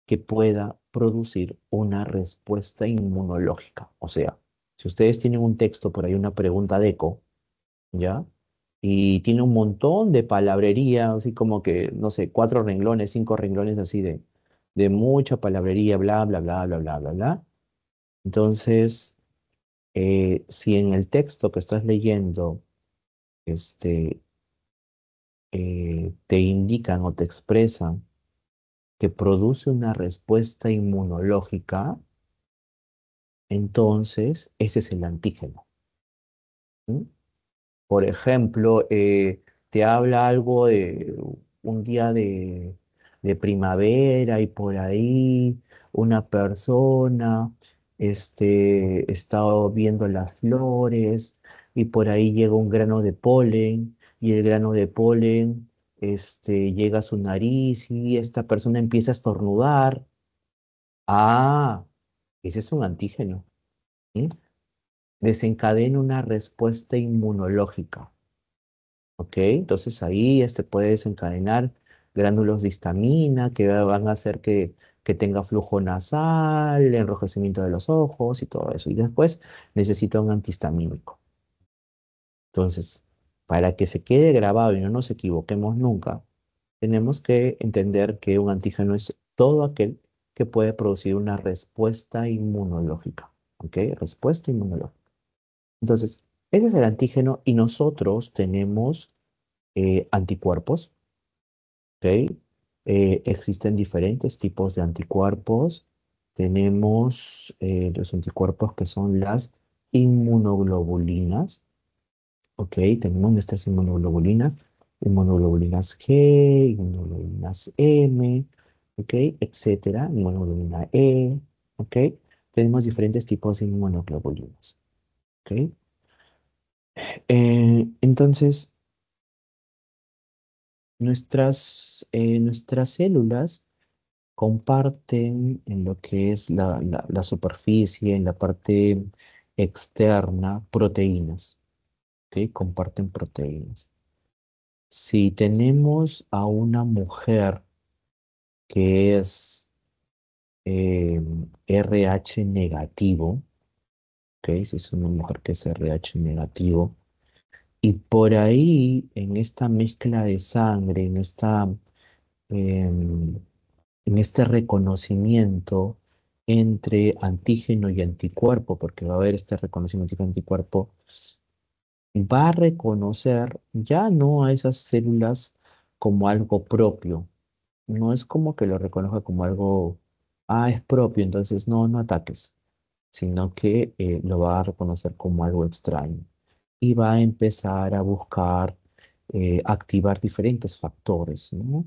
que pueda producir una respuesta inmunológica. O sea, si ustedes tienen un texto por ahí, una pregunta de eco, ¿ya? Y tiene un montón de palabrería, así como que, no sé, 4 renglones, 5 renglones así de mucha palabrería, bla, bla, bla, bla, bla, bla, bla. Entonces, si en el texto que estás leyendo, este, te indican o te expresan que produce una respuesta inmunológica, entonces ese es el antígeno. ¿M? Por ejemplo, te habla algo de un día de primavera y por ahí una persona está viendo las flores y por ahí llega un grano de polen y el grano de polen llega a su nariz y esta persona empieza a estornudar. Ah, ese es un antígeno. ¿Sí? Desencadena una respuesta inmunológica. ¿Ok? Entonces ahí puede desencadenar gránulos de histamina que van a hacer que tenga flujo nasal, enrojecimiento de los ojos y todo eso. Y después necesita un antihistamínico. Entonces, para que se quede grabado y no nos equivoquemos nunca, tenemos que entender que un antígeno es todo aquel que puede producir una respuesta inmunológica. ¿Ok? Respuesta inmunológica. Entonces, ese es el antígeno y nosotros tenemos anticuerpos, ¿ok? Existen diferentes tipos de anticuerpos. Tenemos los anticuerpos que son las inmunoglobulinas, ¿ok? Tenemos nuestras inmunoglobulinas G, inmunoglobulinas M, ¿ok? Etcétera, inmunoglobulina E, ¿ok? Tenemos diferentes tipos de inmunoglobulinas, ¿ok? Entonces, nuestras células comparten en lo que es la superficie, en la parte externa, proteínas, ¿ok? Comparten proteínas. Si tenemos a una mujer que es RH negativo, ¿ok? Si es una mujer que es RH negativo Y por ahí, en esta mezcla de sangre, em, en este reconocimiento entre antígeno y anticuerpo, porque va a haber este reconocimiento de anticuerpo, va a reconocer ya no a esas células como algo propio. No es como que lo reconozca como algo, es propio, entonces no ataques, sino que lo va a reconocer como algo extraño y va a empezar a buscar activar diferentes factores, ¿no?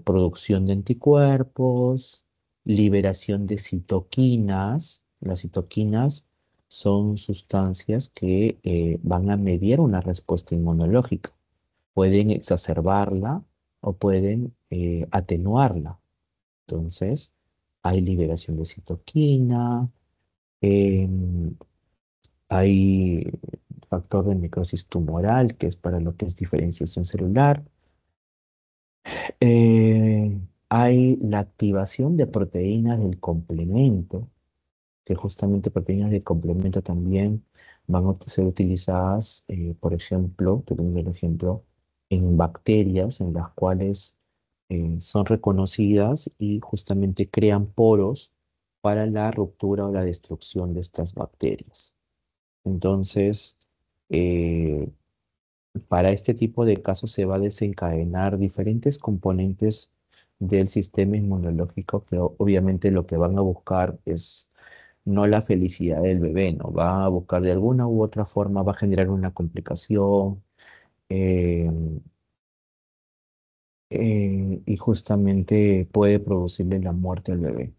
Producción de anticuerpos, liberación de citoquinas. Las citoquinas son sustancias que van a mediar una respuesta inmunológica. Pueden exacerbarla o pueden atenuarla. Entonces, hay liberación de citoquina, em, hay factor de necrosis tumoral, que es para lo que es diferenciación celular. Hay la activación de proteínas del complemento, que justamente proteínas del complemento también van a ser utilizadas, por ejemplo, teniendo el ejemplo, en bacterias en las cuales son reconocidas y justamente crean poros para la ruptura o la destrucción de estas bacterias. Entonces, eh, para este tipo de casos se va a desencadenar diferentes componentes del sistema inmunológico que obviamente lo que van a buscar es no la felicidad del bebé, ¿no? Va a buscar de alguna u otra forma, va a generar una complicación eh, y justamente puede producirle la muerte al bebé,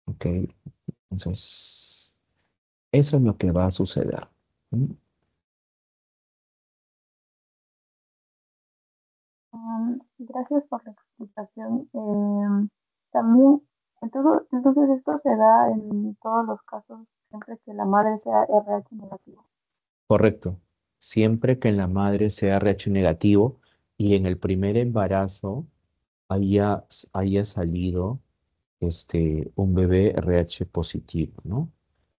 ¿ok? Entonces, eso es lo que va a suceder. ¿Mm? Gracias por la explicación. También, entonces esto se da en todos los casos, siempre que la madre sea RH negativo. Correcto. Siempre que en la madre sea RH negativo y en el primer embarazo haya salido un bebé RH positivo, ¿no?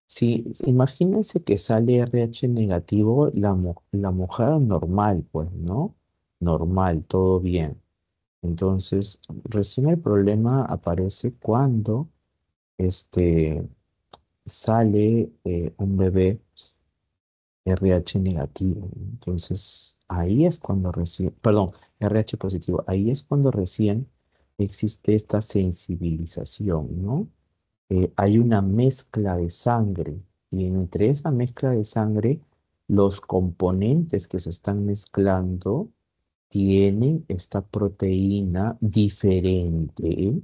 Si, imagínense que sale RH negativo la mujer normal, pues, ¿no? Normal, todo bien. Entonces, recién el problema aparece cuando este, sale un bebé RH negativo. Entonces, ahí es cuando recién, perdón, RH positivo, ahí es cuando recién existe esta sensibilización, ¿no? Hay una mezcla de sangre y entre esa mezcla de sangre, los componentes que se están mezclando tienen esta proteína diferente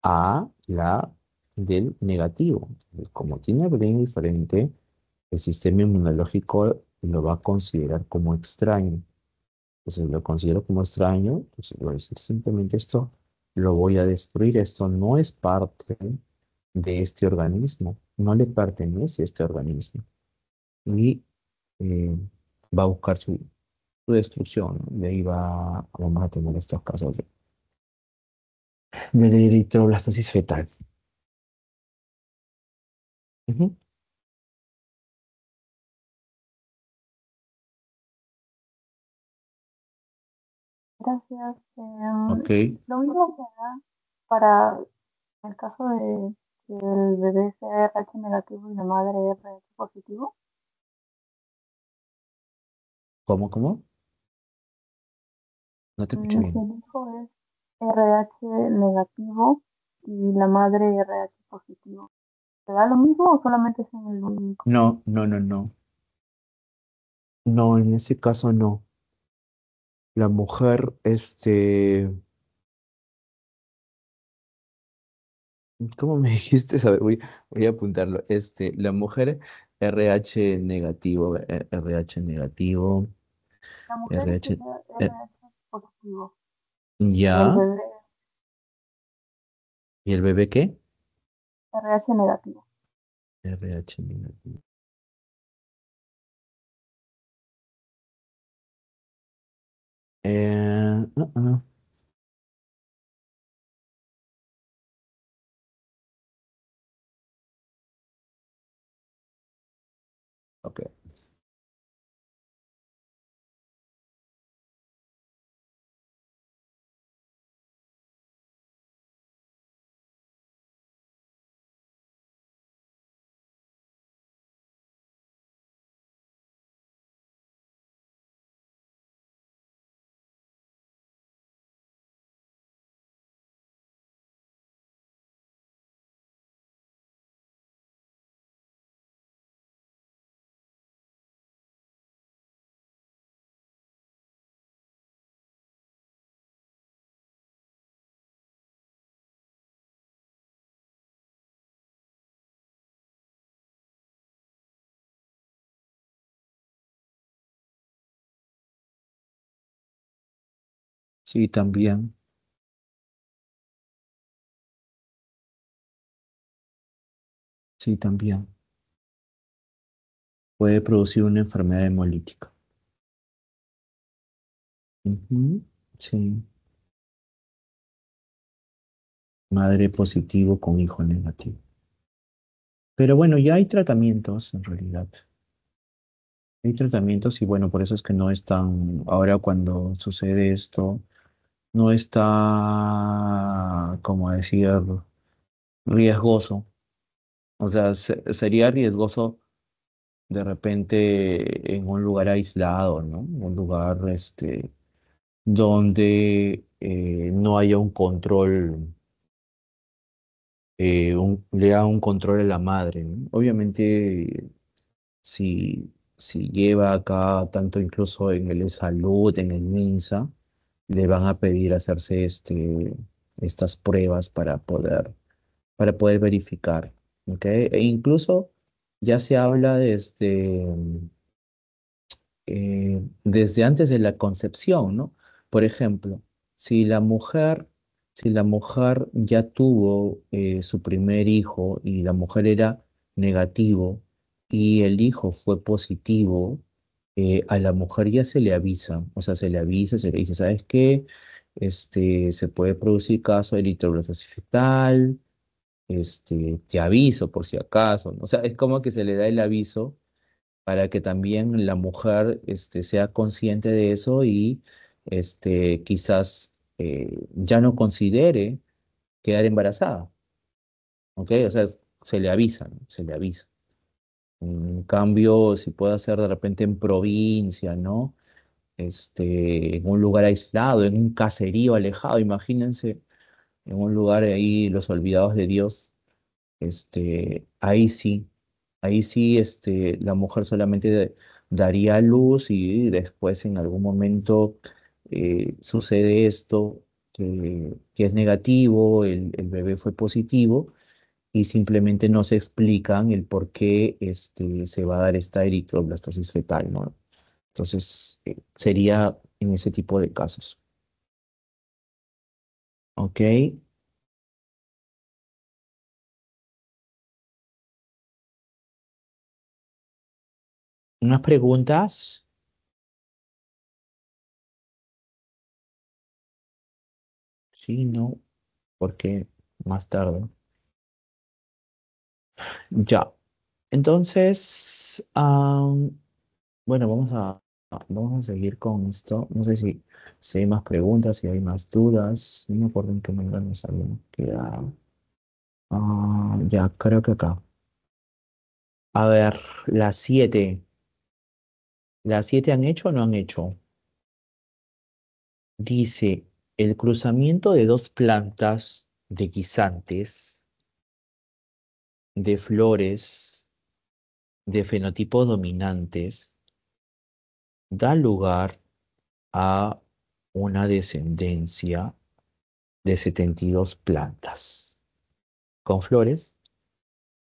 a la del negativo. Como tiene proteína diferente, el sistema inmunológico lo va a considerar como extraño. Entonces lo considero como extraño, entonces voy a decir simplemente esto lo voy a destruir, esto no es parte de este organismo, no le pertenece a este organismo y eh, va a buscar su destrucción, ¿no? De ahí vamos a tener estos casos de eritroblastosis fetal. Ujú. Gracias. Ok, Lo mismo se da para el caso de que el bebé sea RH negativo y la madre RH positivo. ¿cómo? No te escuché Si bien. el hijo es RH negativo y la madre RH positivo, ¿te da lo mismo o solamente es en el único? No. No, en ese caso no. La mujer, ¿cómo me dijiste? A ver, voy a apuntarlo. La mujer RH negativo, RH negativo, La mujer es que RH, sea eh, RH positivo y el ya. bebé ¿Y el bebé qué? RH negativo. RH negativo. Uh-uh. Ok. Sí, también. Sí, también. Puede producir una enfermedad hemolítica. Ujú, sí. Madre positivo con hijo negativo. Pero bueno, ya hay tratamientos en realidad. Hay tratamientos y bueno, por eso es que no es tan, ahora cuando sucede esto, no está, como decir, riesgoso. O sea, sería riesgoso de repente en un lugar aislado, ¿no? Un lugar donde no haya un control, le haga un control a la madre, ¿no? Obviamente, si lleva acá tanto incluso en el salud, en el MINSA, le van a pedir hacerse estas pruebas para poder verificar, ¿ok? E incluso ya se habla desde antes de la concepción, ¿no? Por ejemplo, si la mujer, si la mujer ya tuvo su primer hijo y la mujer era negativo y el hijo fue positivo, a la mujer ya se le avisa, o sea, se le avisa, se le dice, ¿sabes qué? Se puede producir caso de eritroblastosis fetal, te aviso por si acaso, ¿no? O sea, es como que se le da el aviso para que también la mujer sea consciente de eso y quizás ya no considere quedar embarazada, ¿ok? O sea, se le avisa, ¿no? Se le avisa. En cambio, si puede hacer de repente en provincia, ¿no? En un lugar aislado, en un caserío alejado, imagínense, en un lugar ahí, los olvidados de Dios. Ahí sí, ahí sí, la mujer solamente daría a luz y después en algún momento sucede esto, que es negativo, el bebé fue positivo y simplemente no se explican el por qué se va a dar esta eritroblastosis fetal, ¿no? Entonces, sería en ese tipo de casos. ¿Ok? ¿Unas preguntas? Sí, no, porque más tarde. Ya. Entonces, bueno, vamos a seguir con esto. No sé si hay más preguntas, si hay más dudas. No me acuerdo en qué número nos habíamos quedado. Ya, creo que acá. A ver, las 7. ¿Las 7 han hecho o no han hecho? Dice, el cruzamiento de dos plantas de guisantes, de flores, de fenotipos dominantes, da lugar a una descendencia de 72 plantas, con flores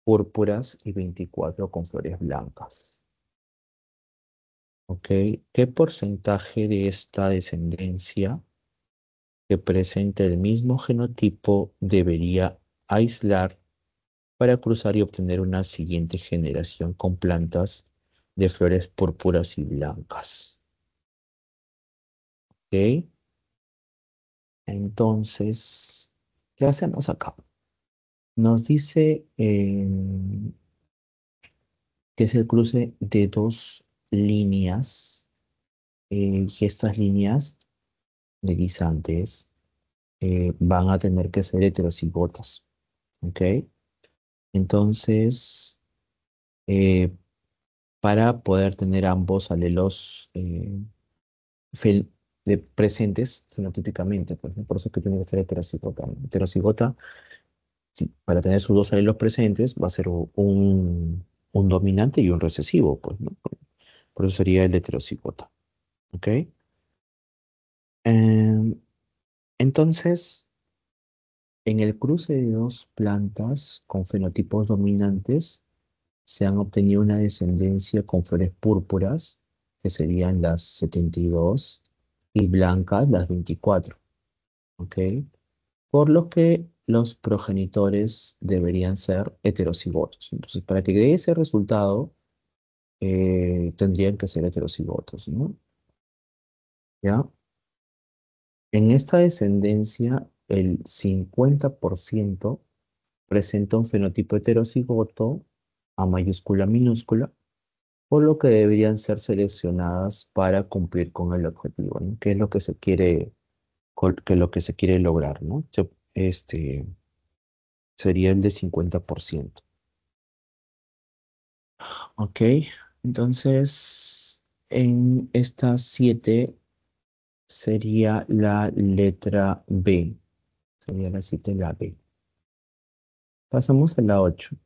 púrpuras y 24 con flores blancas. ¿Ok? ¿Qué porcentaje de esta descendencia que presenta el mismo genotipo debería aislar para cruzar y obtener una siguiente generación con plantas de flores púrpuras y blancas? ¿Ok? Entonces, ¿qué hacemos acá? Nos dice que es el cruce de dos líneas y estas líneas de guisantes van a tener que ser heterocigotas, ¿ok? Entonces, eh, para poder tener ambos alelos fel- presentes fenotípicamente, pues, ¿no? Por eso es que tiene que ser heterocigota, ¿no? Heterocigota, sí, para tener sus dos alelos presentes va a ser un dominante y un recesivo, pues, ¿no? Por eso sería el heterocigota, ¿ok? Em, entonces, en el cruce de dos plantas con fenotipos dominantes, se han obtenido una descendencia con flores púrpuras, que serían las 72, y blancas las 24, ¿ok? Por lo que los progenitores deberían ser heterocigotos. Entonces, para que dé ese resultado, tendrían que ser heterocigotos, ¿no? ¿Ya? En esta descendencia, el 50% presenta un fenotipo heterocigoto A mayúscula minúscula, por lo que deberían ser seleccionadas para cumplir con el objetivo, ¿no? ¿Qué es lo que se quiere, que lo que se quiere lograr, ¿no? Este sería el de 50%. Ok, entonces en estas 7 sería la letra B. Sería la 7 la B. Pasamos a la 8.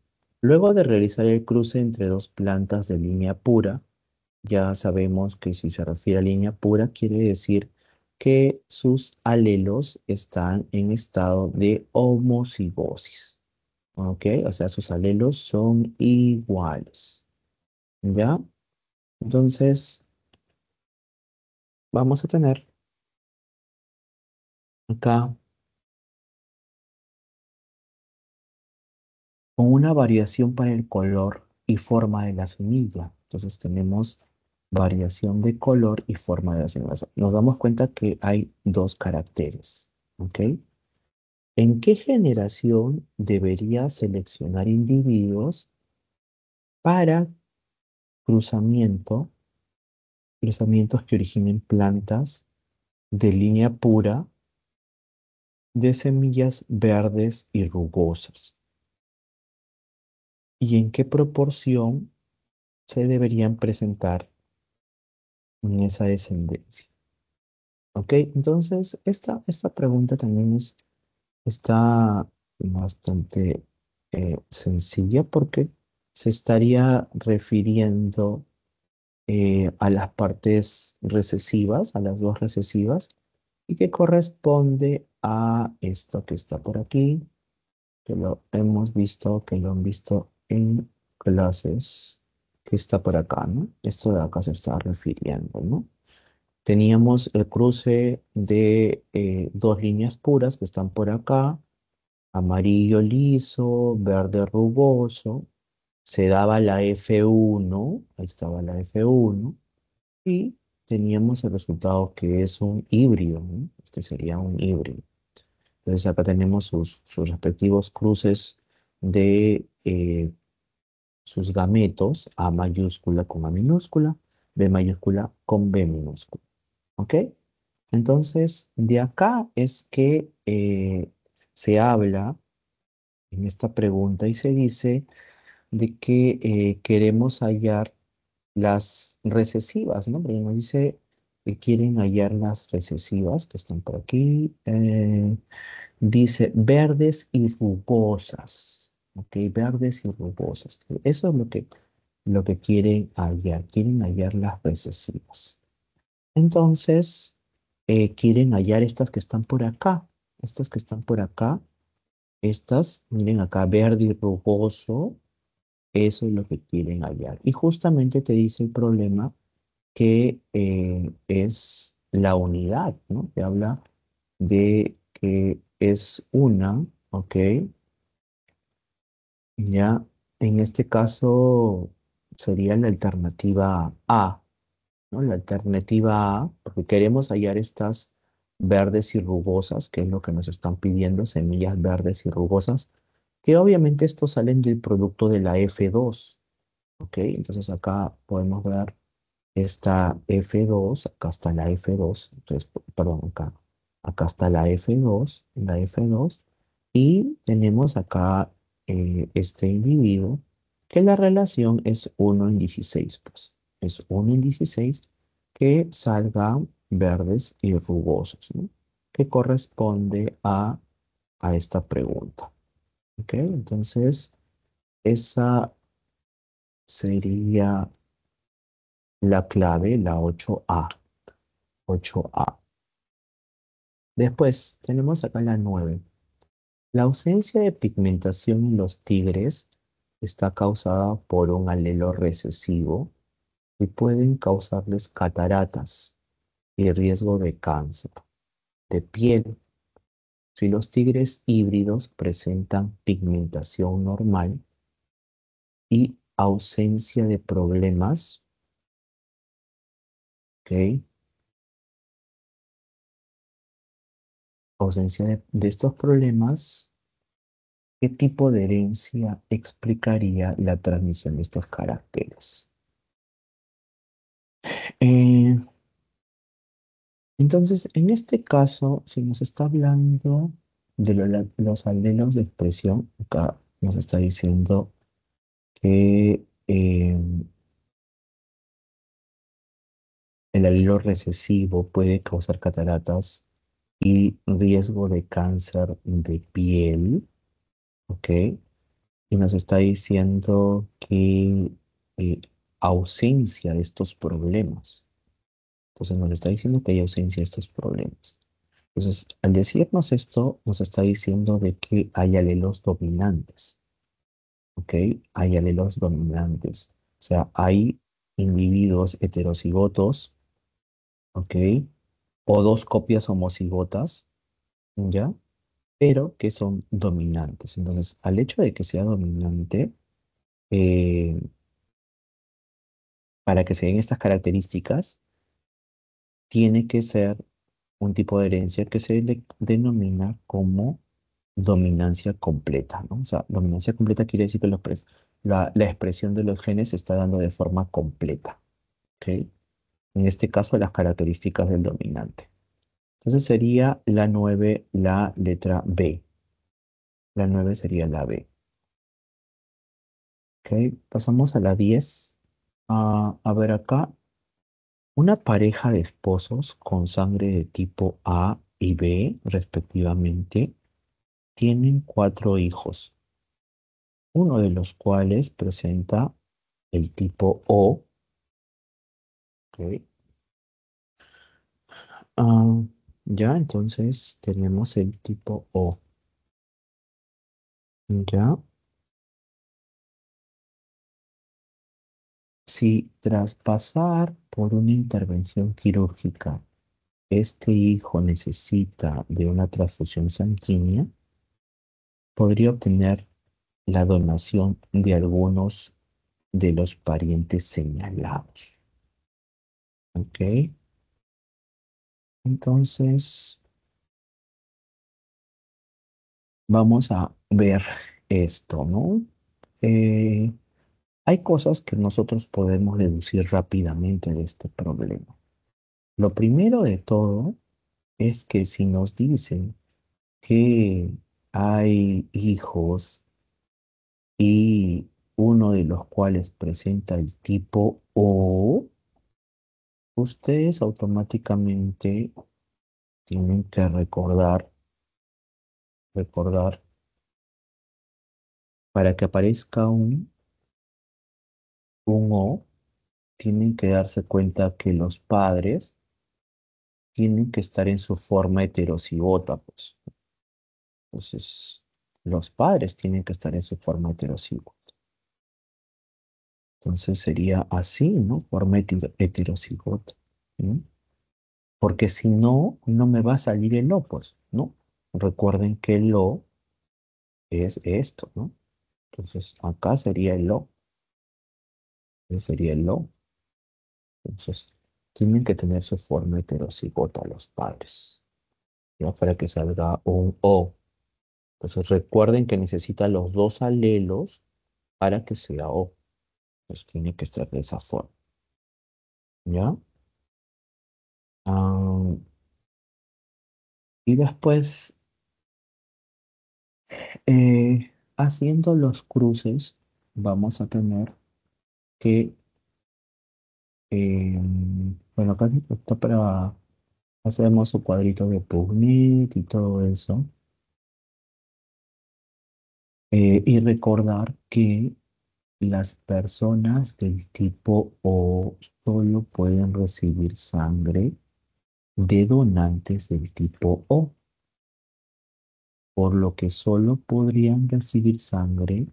Luego de realizar el cruce entre dos plantas de línea pura, ya sabemos que si se refiere a línea pura, quiere decir que sus alelos están en estado de homocigosis. ¿Ok? O sea, sus alelos son iguales. ¿Ya? Entonces, vamos a tener acá con una variación para el color y forma de la semilla. Entonces tenemos variación de color y forma de la semilla. Nos damos cuenta que hay dos caracteres. ¿Ok? ¿En qué generación debería seleccionar individuos para cruzamiento, cruzamientos que originen plantas de línea pura de semillas verdes y rugosas? ¿Y en qué proporción se deberían presentar en esa descendencia? ¿Ok? Entonces, esta pregunta también está bastante sencilla porque se estaría refiriendo a las partes recesivas, a las dos recesivas, y que corresponde a esto que está por aquí, que lo hemos visto, que lo han visto en clases, que está por acá, ¿no? Esto de acá se está refiriendo, ¿no? Teníamos el cruce de dos líneas puras que están por acá, amarillo liso, verde rugoso, se daba la F1, ahí estaba la F1, y teníamos el resultado que es un híbrido, ¿no? Este sería un híbrido. Entonces acá tenemos sus respectivos cruces de sus gametos, A mayúscula con A minúscula, B mayúscula con B minúscula. ¿Ok? Entonces, de acá es que se habla en esta pregunta y se dice de que queremos hallar las recesivas, ¿no? Porque nos dice que quieren hallar las recesivas que están por aquí. Dice verdes y rugosas. ¿Ok? Verdes y rugosas. Eso es lo que quieren hallar. Quieren hallar las recesivas. Entonces, quieren hallar estas que están por acá. Estas que están por acá. Estas, miren acá, verde y rugoso. Eso es lo que quieren hallar. Y justamente te dice el problema que es la unidad, ¿no? Te habla de que es una, ¿ok? Ya, en este caso sería la alternativa A, ¿no? La alternativa A, porque queremos hallar estas verdes y rugosas, que es lo que nos están pidiendo, semillas verdes y rugosas, que obviamente estos salen del producto de la F2, ¿ok? Entonces acá podemos ver esta F2, acá está la F2, entonces, perdón, acá está la F2, y tenemos acá este individuo, que la relación es 1 en 16, pues, es 1 en 16 que salgan verdes y rugosos, ¿no? Que corresponde a esta pregunta, ¿ok? Entonces, esa sería la clave, la 8A. 8A. Después tenemos acá la 9. La ausencia de pigmentación en los tigres está causada por un alelo recesivo y pueden causarles cataratas. y riesgo de cáncer de piel. Si los tigres híbridos presentan pigmentación normal y ausencia de problemas, ¿ok? Ausencia de estos problemas, ¿qué tipo de herencia explicaría la transmisión de estos caracteres? Eh, entonces, en este caso, si nos está hablando de los alelos de expresión, acá nos está diciendo que el alelo recesivo puede causar cataratas y riesgo de cáncer de piel, ¿ok? Y nos está diciendo que eh, ausencia de estos problemas. Entonces nos está diciendo que hay ausencia de estos problemas. Entonces, al decirnos esto, nos está diciendo de que hay alelos dominantes, ¿ok? Hay alelos dominantes. O sea, hay individuos heterocigotos, ¿ok? O dos copias homocigotas, ¿ya? Pero que son dominantes. Entonces, al hecho de que sea dominante, eh, para que se den estas características, tiene que ser un tipo de herencia que se denomina como dominancia completa, ¿no? O sea, dominancia completa quiere decir que la expresión de los genes se está dando de forma completa, ¿ok? En este caso, las características del dominante. Entonces sería la 9 la letra B. La 9 sería la B. ¿Ok? Pasamos a la 10. A ver acá, una pareja de esposos con sangre de tipo A y B, respectivamente, tienen 4 hijos, uno de los cuales presenta el tipo O. ¿Ok? Ah, ya, entonces tenemos el tipo O. Ya, si tras pasar por una intervención quirúrgica, este hijo necesita de una transfusión sanguínea, podría obtener la donación de algunos de los parientes señalados. ¿Ok? Entonces, vamos a ver esto, ¿no? Eh, hay cosas que nosotros podemos deducir rápidamente de este problema. Lo primero de todo es que si nos dicen que hay hijos y uno de los cuales presenta el tipo O, ustedes automáticamente tienen que recordar, para que aparezca un O, tienen que darse cuenta que los padres tienen que estar en su forma heterocigota, pues. Entonces, los padres tienen que estar en su forma heterocigota. Entonces sería así, ¿no? Forma heterocigota. ¿No? Porque si no, no me va a salir el O, pues, ¿no? Recuerden que el O es esto, ¿no? Entonces, acá sería el O. Ese sería el O. Entonces, tienen que tener su forma heterocigota los padres, ¿ya? Para que salga un O. Entonces, recuerden que necesita los dos alelos para que sea O. Pues tiene que estar de esa forma, ¿ya? Ah, y después, haciendo los cruces, vamos a tener que, bueno, acá está para, hacemos su cuadrito de PubMed y todo eso. Y recordar que las personas del tipo O solo pueden recibir sangre de donantes del tipo O, por lo que solo podrían recibir sangre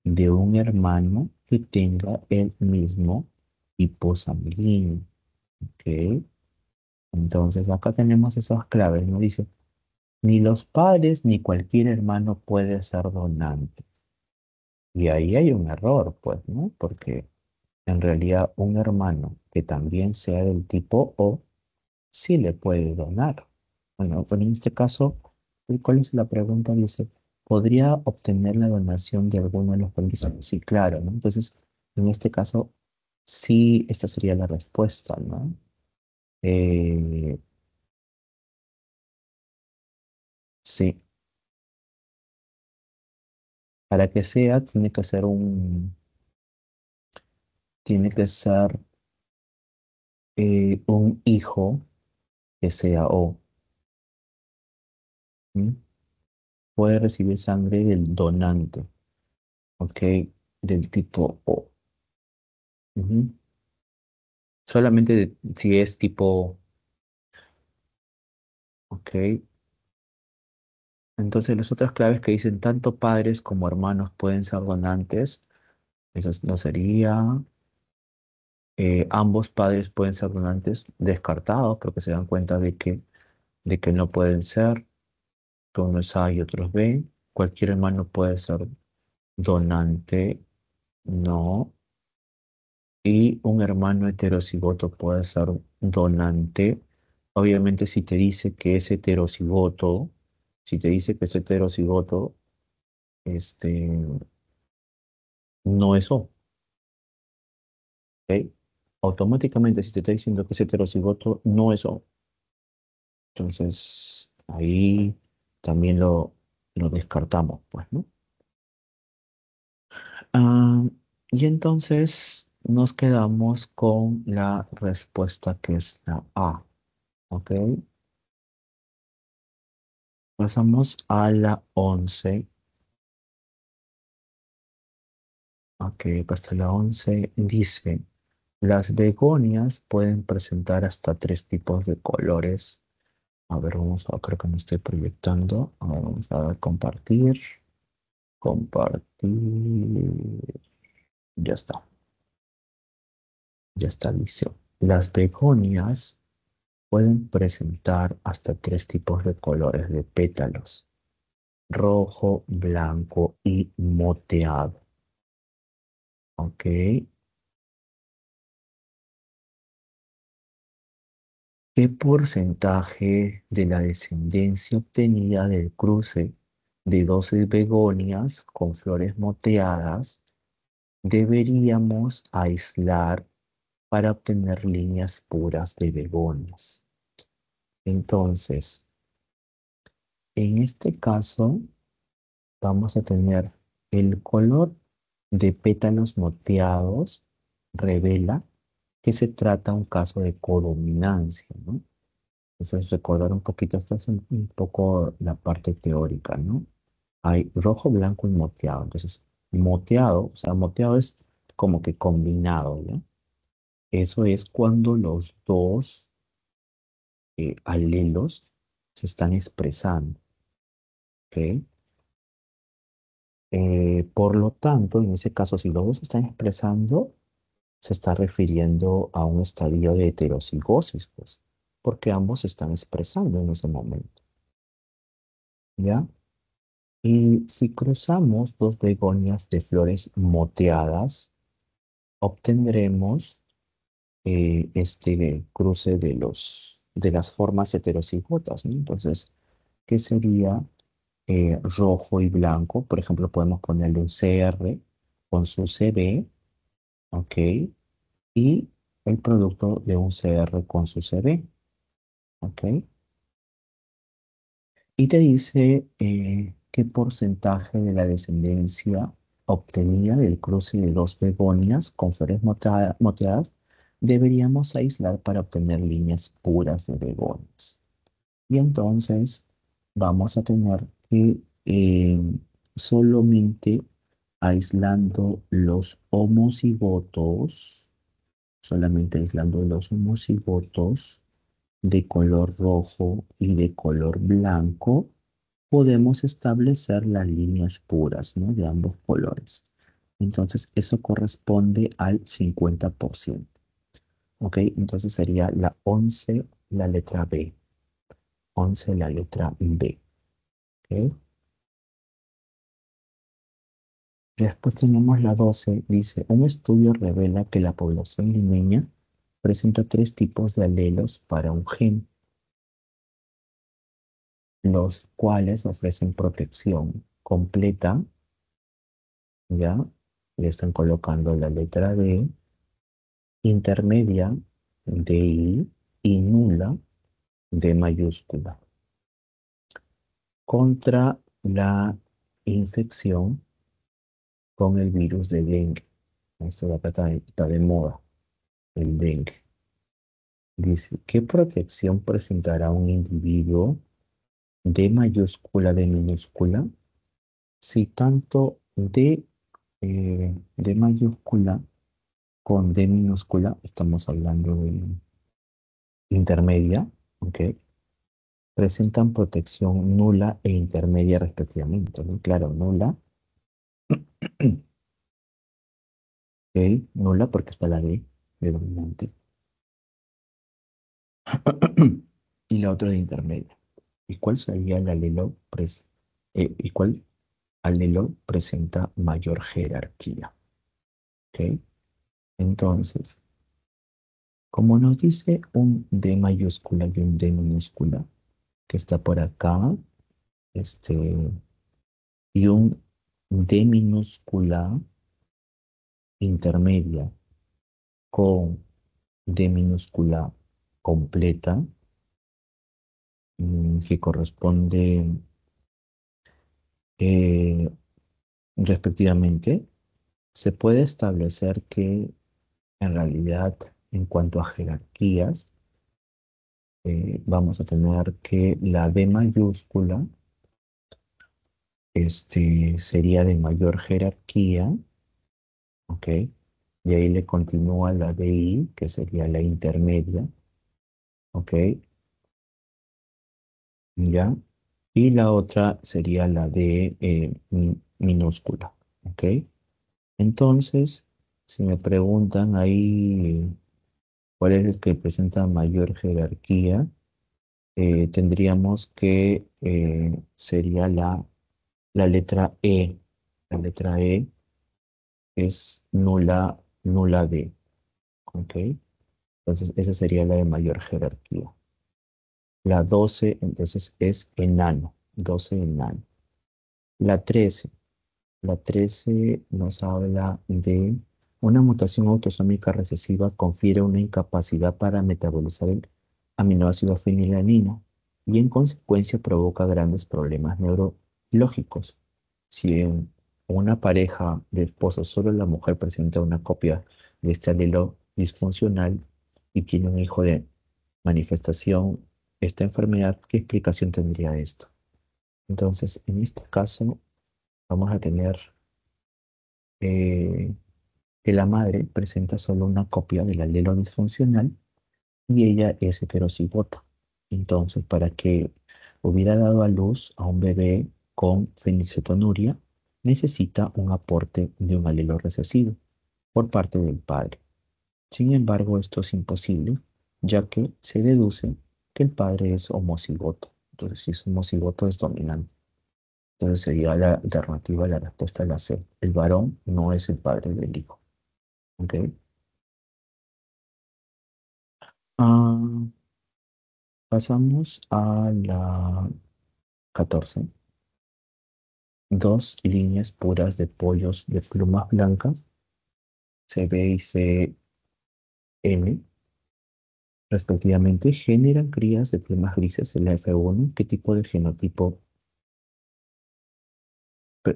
de un hermano que tenga el mismo tipo sanguíneo. ¿Ok? Entonces, acá tenemos esas claves, ¿no? Dice, ni los padres ni cualquier hermano puede ser donante. Y ahí hay un error, pues, ¿no? Porque en realidad un hermano que también sea del tipo O sí le puede donar. Bueno, pero en este caso, ¿cuál es la pregunta? Dice, ¿podría obtener la donación de alguno de los padres? Sí, claro, ¿no? Entonces, en este caso, sí, esta sería la respuesta, ¿no? Eh, sí, para que sea, tiene que ser un hijo que sea O. ¿M? Puede recibir sangre del donante, ¿ok? Del tipo O. Ujú. Solamente si es tipo, ¿ok? Entonces las otras claves que dicen tanto padres como hermanos pueden ser donantes, eso no sería, ambos padres pueden ser donantes descartados porque se dan cuenta de que no pueden ser, que uno es A y otros B. Cualquier hermano puede ser donante, no. Y un hermano heterocigoto puede ser donante. Obviamente, si te dice que es heterocigoto, si te dice que es heterocigoto, este, no es O, ¿ok? Automáticamente, si te está diciendo que es heterocigoto, no es O. Entonces, ahí también lo descartamos, pues, ¿no? Ah, y entonces nos quedamos con la respuesta que es la A, ¿ok? Pasamos a la 11. Ok, hasta la 11 dice, las begonias pueden presentar hasta tres tipos de colores. A ver, creo que me estoy proyectando. A ver, vamos a dar compartir, compartir. Ya está, ya está, dice. Las begonias pueden presentar hasta tres tipos de colores de pétalos, rojo, blanco y moteado. Ok. ¿Qué porcentaje de la descendencia obtenida del cruce de 12 begonias con flores moteadas deberíamos aislar para obtener líneas puras de begonias? Entonces, en este caso, vamos a tener el color de pétalos moteados revela que se trata de un caso de codominancia, ¿no? Entonces, recordar un poquito, esta es un poco la parte teórica, ¿no? Hay rojo, blanco y moteado. Entonces, moteado, o sea, moteado es como que combinado, ¿ya? Eso es cuando los dos alelos se están expresando, ¿ok? Por lo tanto, en ese caso, si los dos se están expresando, se está refiriendo a un estadio de heterocigosis, pues, porque ambos se están expresando en ese momento, ¿ya? Y si cruzamos dos begonias de flores moteadas, obtendremos este cruce de las formas heterocigotas, ¿no? Entonces, ¿qué sería rojo y blanco? Por ejemplo, podemos ponerle un CR con su CB, ¿ok? Y el producto de un CR con su CB, ¿ok? Y te dice qué porcentaje de la descendencia obtenida del cruce de dos begonias con flores moteadas deberíamos aislar para obtener líneas puras de begonias. Y entonces vamos a tener que solamente aislando los homocigotos, solamente aislando los homocigotos de color rojo y de color blanco, podemos establecer las líneas puras, ¿no? De ambos colores. Entonces, eso corresponde al 50%. ¿Ok? Entonces sería la 11 la letra B. 11, la letra B. ¿Ok? Después tenemos la 12. Dice, un estudio revela que la población limeña presenta 3 tipos de alelos para un gen, los cuales ofrecen protección completa, ¿ya? Le están colocando la letra D, intermedia, DI, y nula, D mayúscula, contra la infección con el virus de dengue. Esto de acá está de moda, el dengue. Dice, ¿qué protección presentará un individuo D mayúscula, D minúscula, si tanto D mayúscula con D minúscula, estamos hablando de intermedia, ¿ok? Presentan protección nula e intermedia respectivamente, ¿no? Claro, nula, ¿ok? Nula porque está la D de dominante. Y la otra de intermedia. ¿Y cuál sería el alelo y cuál alelo presenta mayor jerarquía? ¿Ok? Entonces, como nos dice un D mayúscula y un D minúscula, que está por acá, este, y un D minúscula intermedia con D minúscula completa, que corresponde eh, respectivamente, se puede establecer que en realidad, en cuanto a jerarquías, vamos a tener que la D mayúscula sería de mayor jerarquía, ¿ok? Y ahí le continúa la DI, que sería la intermedia, ¿ok? ¿Ya? Y la otra sería la D minúscula, ¿ok? Entonces, si me preguntan ahí cuál es el que presenta mayor jerarquía, tendríamos que sería la letra E. La letra E es nula, nula D, ¿ok? Entonces, esa sería la de mayor jerarquía. La 12 entonces, es enano, 12 enano. La 13 la 13 nos habla de una mutación autosómica recesiva confiere una incapacidad para metabolizar el aminoácido fenilalanina y en consecuencia provoca grandes problemas neurológicos. Si en una pareja de esposos solo la mujer presenta una copia de este alelo disfuncional y tiene un hijo de manifestación, esta enfermedad, ¿qué explicación tendría esto? Entonces, en este caso, vamos a tener eh, que la madre presenta solo una copia del alelo disfuncional y ella es heterocigota. Entonces, para que hubiera dado a luz a un bebé con fenilcetonuria, necesita un aporte de un alelo recesivo por parte del padre. Sin embargo, esto es imposible, ya que se deduce que el padre es homocigoto. Entonces, si es homocigoto, es dominante. Entonces, sería la alternativa, la respuesta a la C. El varón no es el padre del hijo. ¿Ok? Ah, pasamos a la 14. Dos líneas puras de pollos de plumas blancas, CB y CN, respectivamente, generan crías de plumas grises en la F1. ¿Qué tipo de genotipo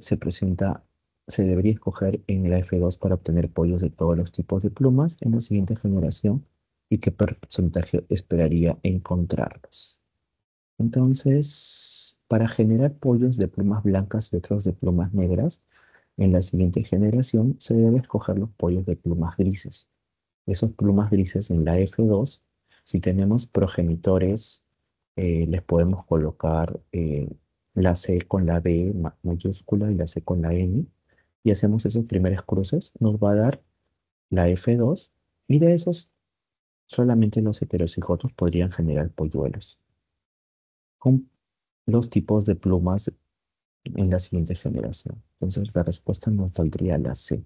se presenta? Se debería escoger en la F2 para obtener pollos de todos los tipos de plumas en la siguiente generación y qué porcentaje esperaría encontrarlos. Entonces, para generar pollos de plumas blancas y otros de plumas negras, en la siguiente generación se debe escoger los pollos de plumas grises. Esos plumas grises en la F2, si tenemos progenitores, les podemos colocar la C con la B mayúscula y la C con la N, y hacemos esos primeros cruces, nos va a dar la F2, y de esos solamente los heterocigotos podrían generar polluelos con los tipos de plumas en la siguiente generación. Entonces la respuesta nos saldría la C,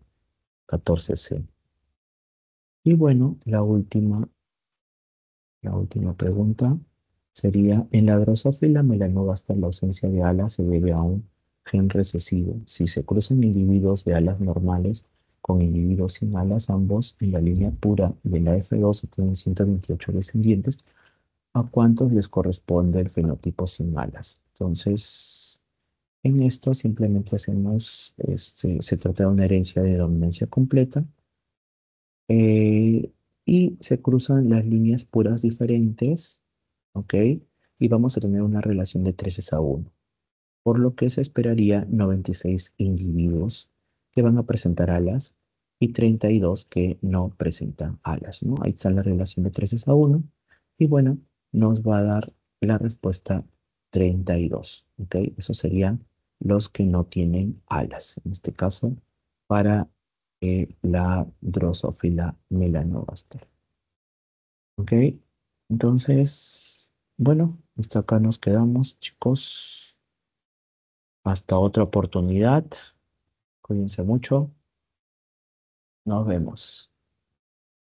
14C. Y bueno, la última pregunta sería, en la Drosophila melanogaster la ausencia de alas se debe a un gen recesivo. Si se cruzan individuos de alas normales con individuos sin alas, ambos en la línea pura de la F2 tienen 128 descendientes, ¿a cuántos les corresponde el fenotipo sin alas? Entonces, en esto simplemente hacemos, se trata de una herencia de dominancia completa, y se cruzan las líneas puras diferentes, ¿ok? Y vamos a tener una relación de 13:1, por lo que se esperaría 96 individuos que van a presentar alas y 32 que no presentan alas, ¿no? Ahí está la relación de 13:1 y bueno, nos va a dar la respuesta 32, ¿ok? Esos serían los que no tienen alas, en este caso, para la Drosophila melanogaster. ¿Ok? Entonces, bueno, hasta acá nos quedamos, chicos. Hasta otra oportunidad. Cuídense mucho. Nos vemos.